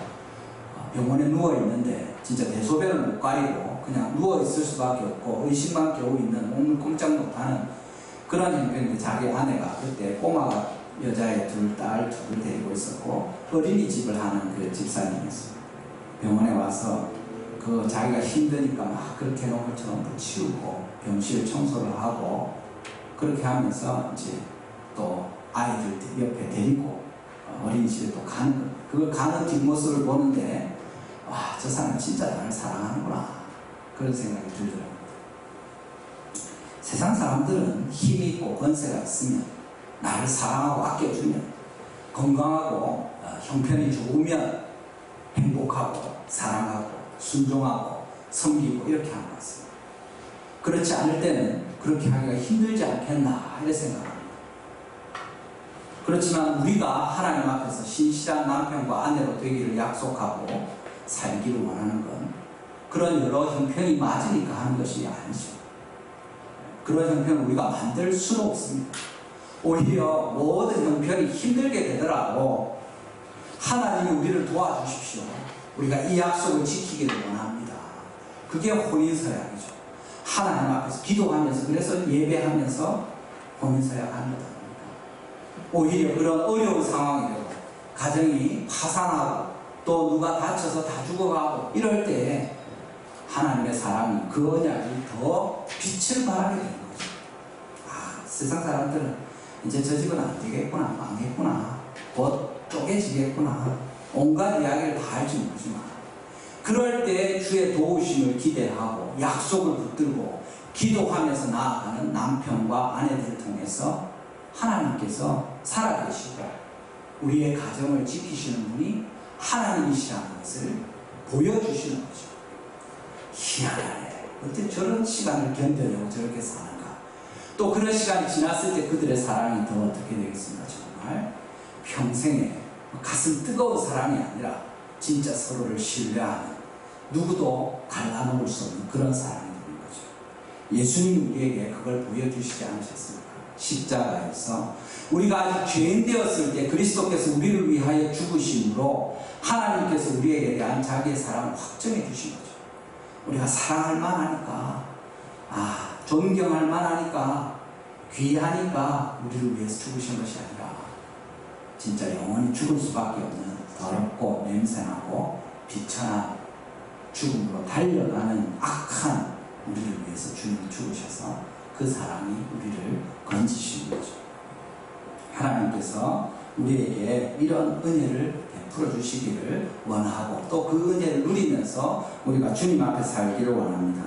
병원에 누워있는데 진짜 대소변을 못 가리고 그냥 누워있을 수밖에 없고 의식만 겨우 있는 몸을 꼼짝 못하는 그런 형편인데, 자기 아내가 그때 꼬마가 여자애 딸 둘을 데리고 있었고 어린이집을 하는 그 집사님이었어요. 병원에 와서 그 자기가 힘드니까 막 그렇게 해놓은 것처럼 치우고 병실 청소를 하고 그렇게 하면서 이제 또 아이들 옆에 데리고 어린이집에 또 가는 거, 그걸 가는 뒷모습을 보는데 와, 저 사람 진짜 나를 사랑하는구나 그런 생각이 들더라고요. 세상 사람들은 힘이 있고 권세가 있으면, 나를 사랑하고 아껴주면, 건강하고 형편이 좋으면 행복하고 사랑하고 순종하고 섬기고 이렇게 하는 것 같습니다. 그렇지 않을 때는 그렇게 하기가 힘들지 않겠나 이런 생각합니다. 그렇지만 우리가 하나님 앞에서 신실한 남편과 아내로 되기를 약속하고 살기를 원하는 건 그런 여러 형편이 맞으니까 하는 것이 아니죠. 그런 형편을 우리가 만들 수는 없습니다. 오히려 모든 형편이 힘들게 되더라도 하나님이 우리를 도와주십시오. 우리가 이 약속을 지키기를 원합니다. 그게 혼인서약이죠. 하나님 앞에서 기도하면서, 그래서 예배하면서 혼인서약합니다. 오히려 그런 어려운 상황이 되고 가정이 파산하고 또 누가 다쳐서 다 죽어가고 이럴 때 하나님의 사랑이, 그 언약이 더 빛을 발하게 되는 거죠. 아, 세상 사람들은 이제 저 집은 안 되겠구나, 망했구나, 곧 쪼개지겠구나, 온갖 이야기를 다 할지 모르지만 그럴 때 주의 도우심을 기대하고 약속을 붙들고 기도하면서 나아가는 남편과 아내들을 통해서 하나님께서 살아계시고 우리의 가정을 지키시는 분이 하나님이시라는 것을 보여주시는 거죠. 희한하네. 어떻게 저런 시간을 견뎌내고 저렇게 사는가. 또 그런 시간이 지났을 때 그들의 사랑이 더 어떻게 되겠습니까? 정말 평생에 가슴 뜨거운 사랑이 아니라 진짜 서로를 신뢰하는, 누구도 갈라놓을 수 없는 그런 사랑이 되는 거죠. 예수님이 우리에게 그걸 보여주시지 않으셨습니까? 십자가에서 우리가 아직 죄인 되었을 때 그리스도께서 우리를 위하여 죽으심으로 하나님께서 우리에게 대한 자기의 사랑을 확정해 주신 거죠. 우리가 사랑할 만하니까, 존경할 만하니까, 귀하니까 우리를 위해서 죽으신 것이 아니라 진짜 영원히 죽을 수밖에 없는 더럽고 냄새나고 비천한 죽음으로 달려가는 악한 우리를 위해서 주님이 죽으셔서 그 사랑이 우리를 건지시는 거죠. 하나님께서 우리에게 이런 은혜를 베풀어 주시기를 원하고 또 그 은혜를 누리면서 우리가 주님 앞에 살기를 원합니다.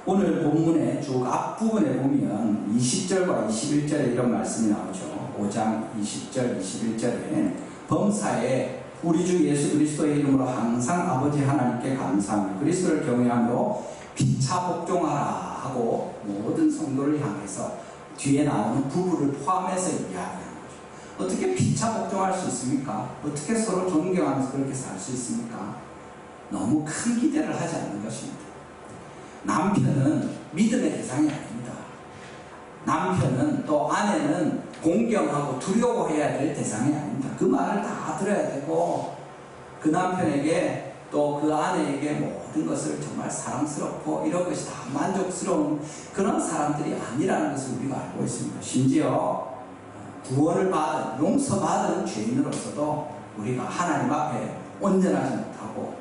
오늘 본문의 쭉 앞부분에 보면 20절과 21절에 이런 말씀이 나오죠. 5장 20절 21절에 범사에 우리 주 예수 그리스도의 이름으로 항상 아버지 하나님께 감사하며 그리스도를 경외함으로 피차 복종하라 하고 모든 성도를 향해서 뒤에 나오는 부부를 포함해서 이야기하는 거죠. 어떻게 피차 복종할 수 있습니까? 어떻게 서로 존경하면서 그렇게 살 수 있습니까? 너무 큰 기대를 하지 않는 것입니다. 남편은 믿음의 대상이 아닙니다. 남편은 또 아내는 공경하고 두려워해야 될 대상이 아닙니다. 그 말을 다 들어야 되고 그 남편에게 또 그 아내에게 모든 것을 정말 사랑스럽고 이런 것이 다 만족스러운 그런 사람들이 아니라는 것을 우리가 알고 있습니다. 심지어 구원을 받은 용서받은 죄인으로서도 우리가 하나님 앞에 온전하지 못하고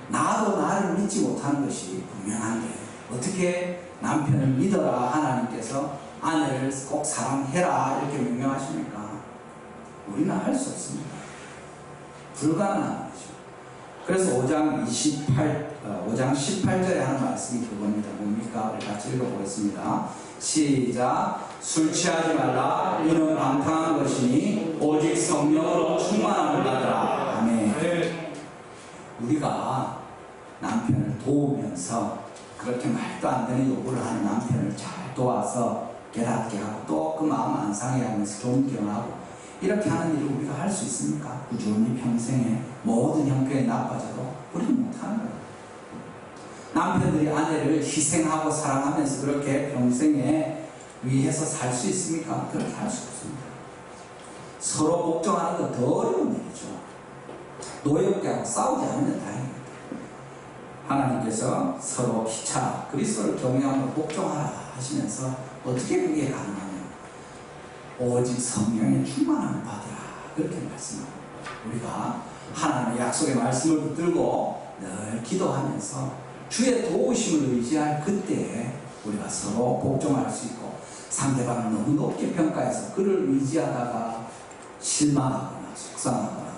나도 나를 믿지 못하는 것이 분명한데 어떻게 남편을 믿어라 하나님께서 아내를 꼭 사랑해라 이렇게 명령하십니까? 우리는 할 수 없습니다. 불가능한 거죠. 그래서 5장 18절에 하는 말씀이 그겁니다. 뭡니까? 우리 같이 읽어보겠습니다. 시작. 술 취하지 말라. 이는 방탕한 것이니 오직 성령으로 충만함을 받으라. 아멘. 우리가 남편을 도우면서 그렇게 말도 안 되는 요구를 하는 남편을 잘 도와서 깨닫게 하고 또 그 마음 안 상해하면서 존경하고 이렇게 하는 일을 우리가 할 수 있습니까? 꾸준히 평생에 모든 형편이 나빠져도 우리는 못하는 거예요. 남편들이 아내를 희생하고 사랑하면서 그렇게 평생에 위해서 살 수 있습니까? 그렇게 할 수 없습니다. 서로 복종하는 건 더 어려운 일이죠. 노엽게 하고 싸우지 않으면 다행입니다. 하나님께서 서로 피차 그리스도를 경외함으로 복종하라 하시면서 어떻게 그게 가능하냐? 오직 성령의 충만함을 받으라 그렇게 말씀합니다. 우리가 하나님의 약속의 말씀을 붙들고 늘 기도하면서 주의 도우심을 의지할 그때에 우리가 서로 복종할 수 있고 상대방을 너무 높게 평가해서 그를 의지하다가 실망하거나 속상하거나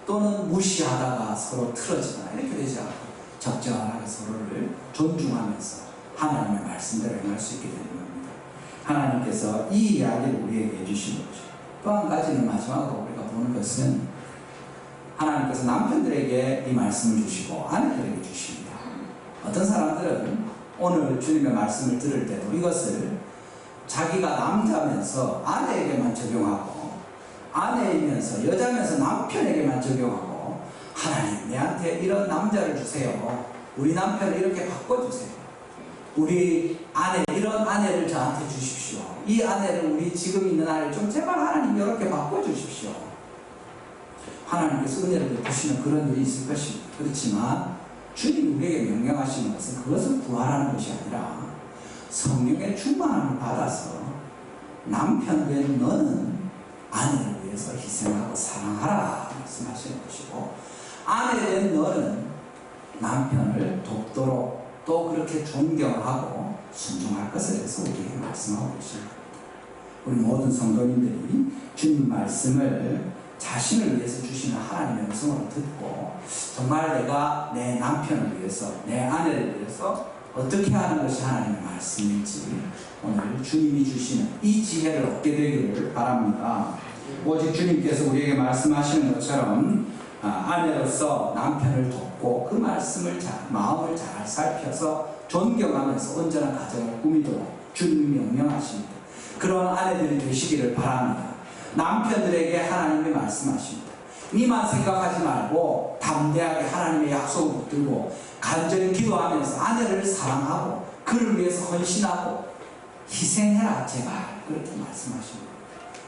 또는 무시하다가 서로 틀어지거나 이렇게 되지 않고 적절하게 서로를 존중하면서 하나님의 말씀대로 행할 수 있게 되는 겁니다. 하나님께서 이 이야기를 우리에게 해주신 거죠. 또 한 가지는 마지막으로 우리가 보는 것은 하나님께서 남편들에게 이 말씀을 주시고 아내들에게 주십니다. 어떤 사람들은 오늘 주님의 말씀을 들을 때도 이것을 자기가 남자면서 아내에게만 적용하고 아내이면서 여자면서 남편에게만 적용하고 하나님 내한테 이런 남자를 주세요. 우리 남편을 이렇게 바꿔주세요. 우리 아내 이런 아내를 저한테 주십시오. 이 아내를 우리 지금 있는 아내를 좀 제발 하나님 이렇게 바꿔주십시오. 하나님께서 은혜를 베푸시면 그런 일이 있을 것입니다. 그렇지만 주님이 우리에게 명령하시는 것은 그것을 구하라는 것이 아니라 성령의 충만함을 받아서 남편 된 너는 아내를 위해서 희생하고 사랑하라 말씀하시는 것이고 아내 된 너는 남편을 돕도록 또 그렇게 존경하고 순종할 것에 대해서 우리에게 말씀하고 계십니다. 우리 모든 성도님들이 주님 말씀을 자신을 위해서 주시는 하나님의 음성을 듣고 정말 내가 내 남편을 위해서 내 아내를 위해서 어떻게 하는 것이 하나님의 말씀인지 오늘 주님이 주시는 이 지혜를 얻게 되기를 바랍니다. 오직 주님께서 우리에게 말씀하시는 것처럼 아내로서 남편을 돕고 그 말씀을 마음을 잘 살펴서 존경하면서 온전한 가정을 꾸미도록 주님이 명령하십니다. 그런 아내들이 되시기를 바랍니다. 남편들에게 하나님이 말씀하십니다. 니만 생각하지 말고 담대하게 하나님의 약속을 붙들고 간절히 기도하면서 아내를 사랑하고 그를 위해서 헌신하고 희생해라 제발 그렇게 말씀하십니다.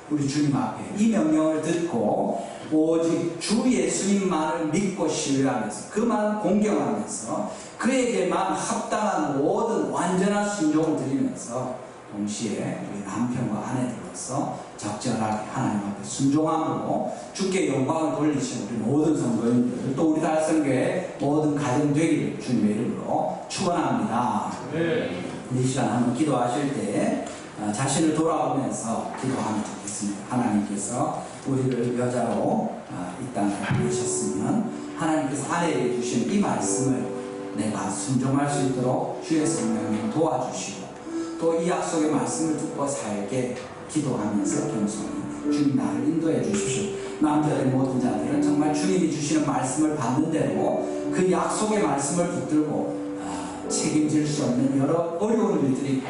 우리 주님 앞에 이 명령을 듣고 오직 주 예수님만을 믿고 신뢰하면서 그만 공경하면서 그에게만 합당한 모든 완전한 순종을 드리면서 동시에 우리 남편과 아내들로서 적절하게 하나님 앞에 순종함으로 주께 영광을 돌리시는 우리 모든 성도님들 또 우리 달성교회 모든 가정 되기를 주님의 이름으로 축원합니다. 네. 이 시간 한번 기도하실 때 자신을 돌아보면서 기도하면 좋겠습니다. 하나님께서 우리를 여자로 이 땅에 부르셨으면 하나님께서 아내에게 주신 이 말씀을 내가 순종할 수 있도록 주의 성령님 도와주시고 또 이 약속의 말씀을 듣고 살게 기도하면서 겸손히 주님 나를 인도해 주십시오. 남자의 모든 자들은 정말 주님이 주시는 말씀을 받는 대로 그 약속의 말씀을 붙들고 책임질 수 없는 여러 어려운 일들이 있고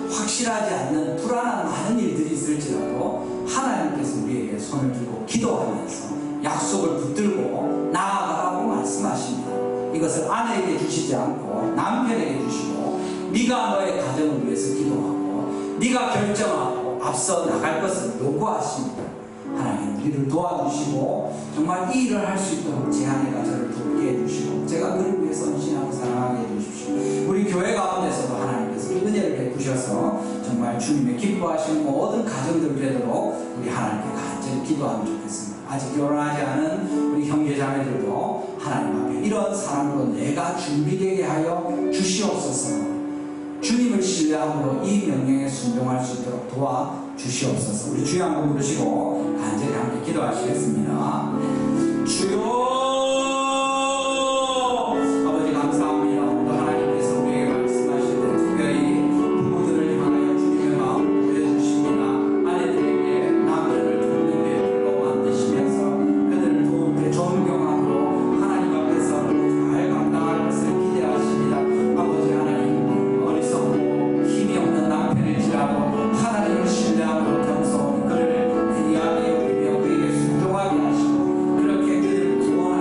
확실하지 않는 불안한 많은 일들이 있을지라도 하나님께서 우리에게 손을 들고 기도하면서 약속을 붙들고 나아가라고 말씀하십니다. 이것을 아내에게 주시지 않고 남편에게 주시고 네가 너의 가정을 위해서 기도하고 네가 결정하고 앞서 나갈 것을 요구하십니다. 하나님 우리를 도와주시고 정말 이 일을 할 수 있도록 제 아내가 저를 돕게 해주시고 제가 그를 위해서 헌신하고 사랑하게 해주십시오. 우리 교회 가운데서도 하나님께서 은혜를 베푸셔서 정말 주님의 기뻐하시는 모든 가정들 되도록 우리 하나님께 간절히 기도하면 좋겠습니다. 아직 결혼하지 않은 우리 형제자매들도 하나님 앞에 이런 사람으로 내가 준비되게 하여 주시옵소서. 주님을 신뢰함으로 이 명령에 순종할 수 있도록 도와주시옵소서. 우리 주여 한번 부르시고 간절히 함께 기도하시겠습니다. 주여 아버지 감사합니다. 또 하나님께서 우리에게 말씀하실 때 특별히 부부들을 향하여 주님의 마음을 보여주십니다. 아내들에게 남편을 돕는 배들로 만드시면서 그들을 도울 때 존경함으로 하나님 앞에서 잘 감당할 것을 기대하십니다. 아버지 하나님 어리석고 힘이 없는 남편일지라도 하나님을 신뢰함으로 겸손히 그를 귀하게 여기며 그에게 순종하게 하시고 그렇게 그들을 구원하시고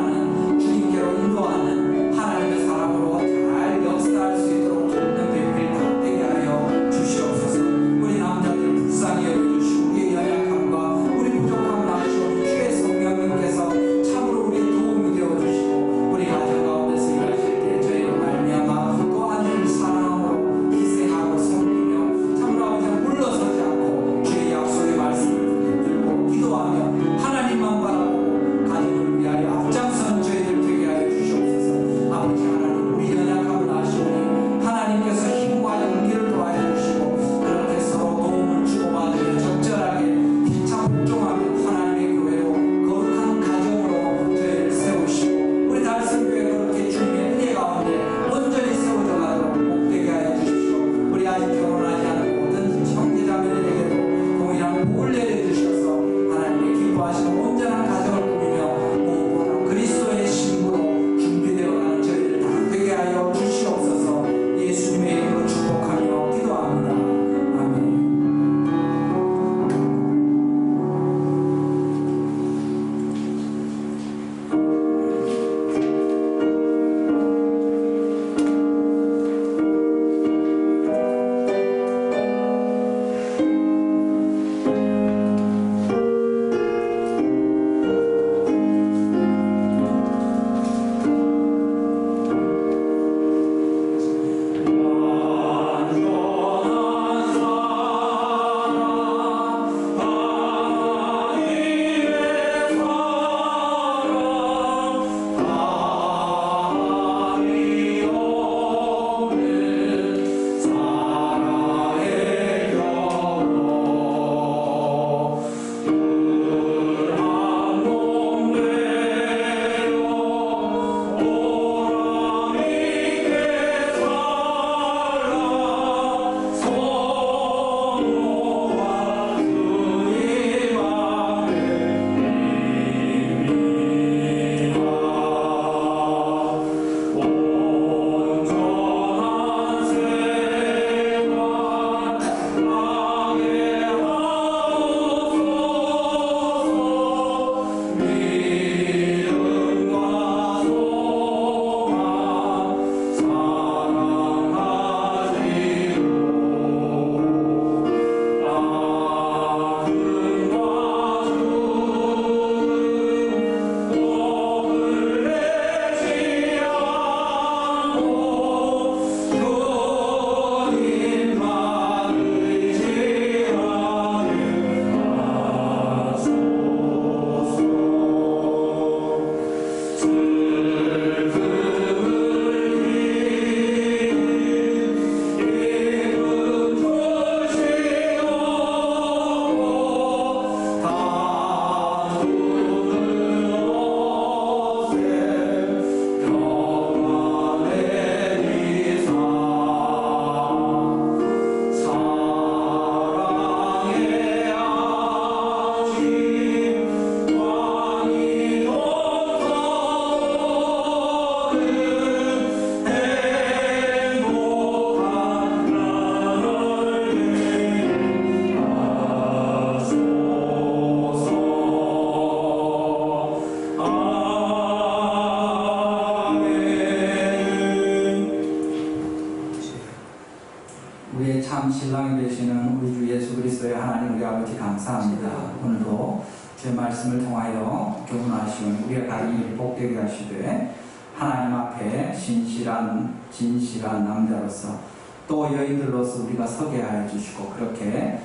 우리의 참 신랑이 되시는 우리 주 예수 그리스도의 하나님 우리 아버지 감사합니다. 오늘도 제 말씀을 통하여 교훈하시온 우리의 가는 일이 복되게 하시되 하나님 앞에 진실한 남자로서 또 여인들로서 우리가 서게 하여 주시고 그렇게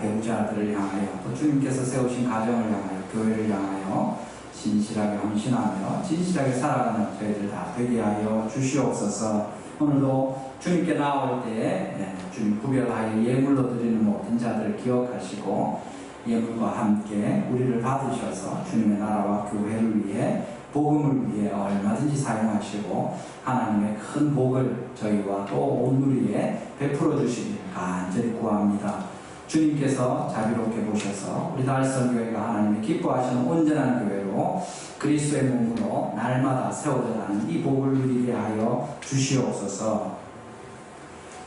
배우자들을 향하여 또 주님께서 세우신 가정을 향하여 교회를 향하여 진실하게 헌신하며 진실하게 살아가는 저희들 다 되게 하여 주시옵소서. 오늘도 주님께 나올 때 주님 구별하여 예물로 드리는 모든 자들을 기억하시고 예물과 함께 우리를 받으셔서 주님의 나라와 교회를 위해 복음을 위해 얼마든지 사용하시고 하나님의 큰 복을 저희와 또 온 누리에 베풀어 주시길 간절히 구합니다. 주님께서 자비롭게 보셔서 우리 달성교회가 하나님이 기뻐하시는 온전한 교회로 그리스도의 몸으로 날마다 세워져가는 이 복을 누리게 하여 주시옵소서.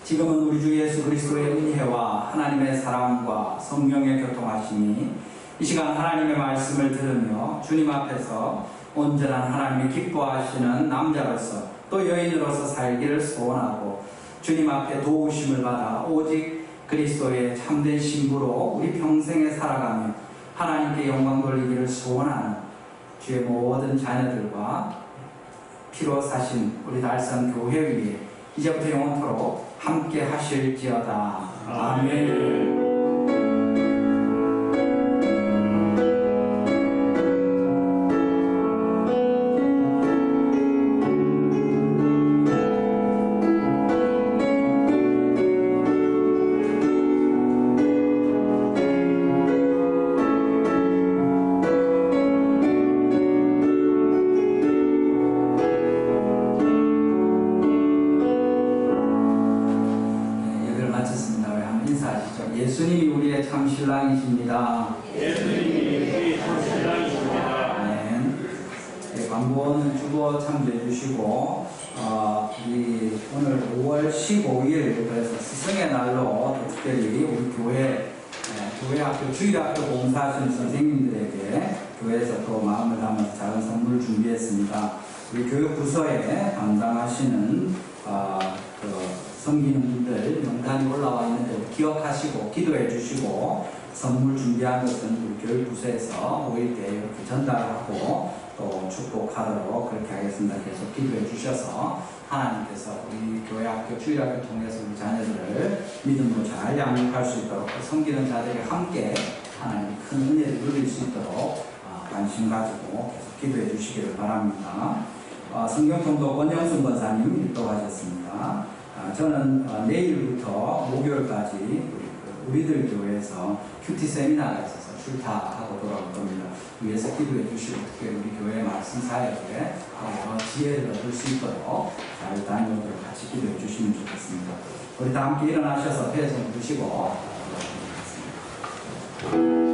지금은 우리 주 예수 그리스도의 은혜와 하나님의 사랑과 성령의 교통하심이 이 시간 하나님의 말씀을 들으며 주님 앞에서 온전한 하나님이 기뻐하시는 남자로서 또 여인으로서 살기를 소원하고 주님 앞에 도우심을 받아 오직 그리스도의 참된 신부로 우리 평생에 살아가며 하나님께 영광 돌리기를 소원하는 주의 모든 자녀들과 피로 사신 우리 달성 교회 위에 이제부터 영원토록 함께 하실지어다. 아멘. 예수님이 우리의 참 신랑이십니다. 예수님이 우리의 참 신랑이십니다. 아멘. 광고는 주보 참조해 주시고 우리 오늘 5월 15일 그래서 스승의 날로 특별히 우리 교회학교 주일학교 봉사하시는 선생님들에게 교회에서 또 마음을 담아서 작은 선물을 준비했습니다. 우리 교육 부서에 담당하시는 섬기는 분들 명단이 올라와 있는데 기억하시고 기도해 주시고 선물 준비한 것은 우리 교육부서에서 모일 때 이렇게 전달하고 또 축복하도록 그렇게 하겠습니다. 계속 기도해 주셔서 하나님께서 우리 교회학교 주일학교 통해서 우리 자녀들을 믿음으로 잘 양육할 수 있도록 섬기는 자들이 함께 하나님의 큰 은혜를 누릴 수 있도록 관심 가지고 계속 기도해 주시기를 바랍니다. 성경통독 원영순 권사님 일도하셨습니다. 저는 내일부터 목요일까지 우리들 교회에서 큐티 세미나가 있어서 출타하고 돌아올 겁니다. 위에서 기도해 주시고 특히 우리 교회 말씀 사역에 지혜를 얻을 수 있도록 잘 다녀오도록 같이 기도해 주시면 좋겠습니다. 우리 다 함께 일어나셔서 회에서 부르시고 기도하겠습니다.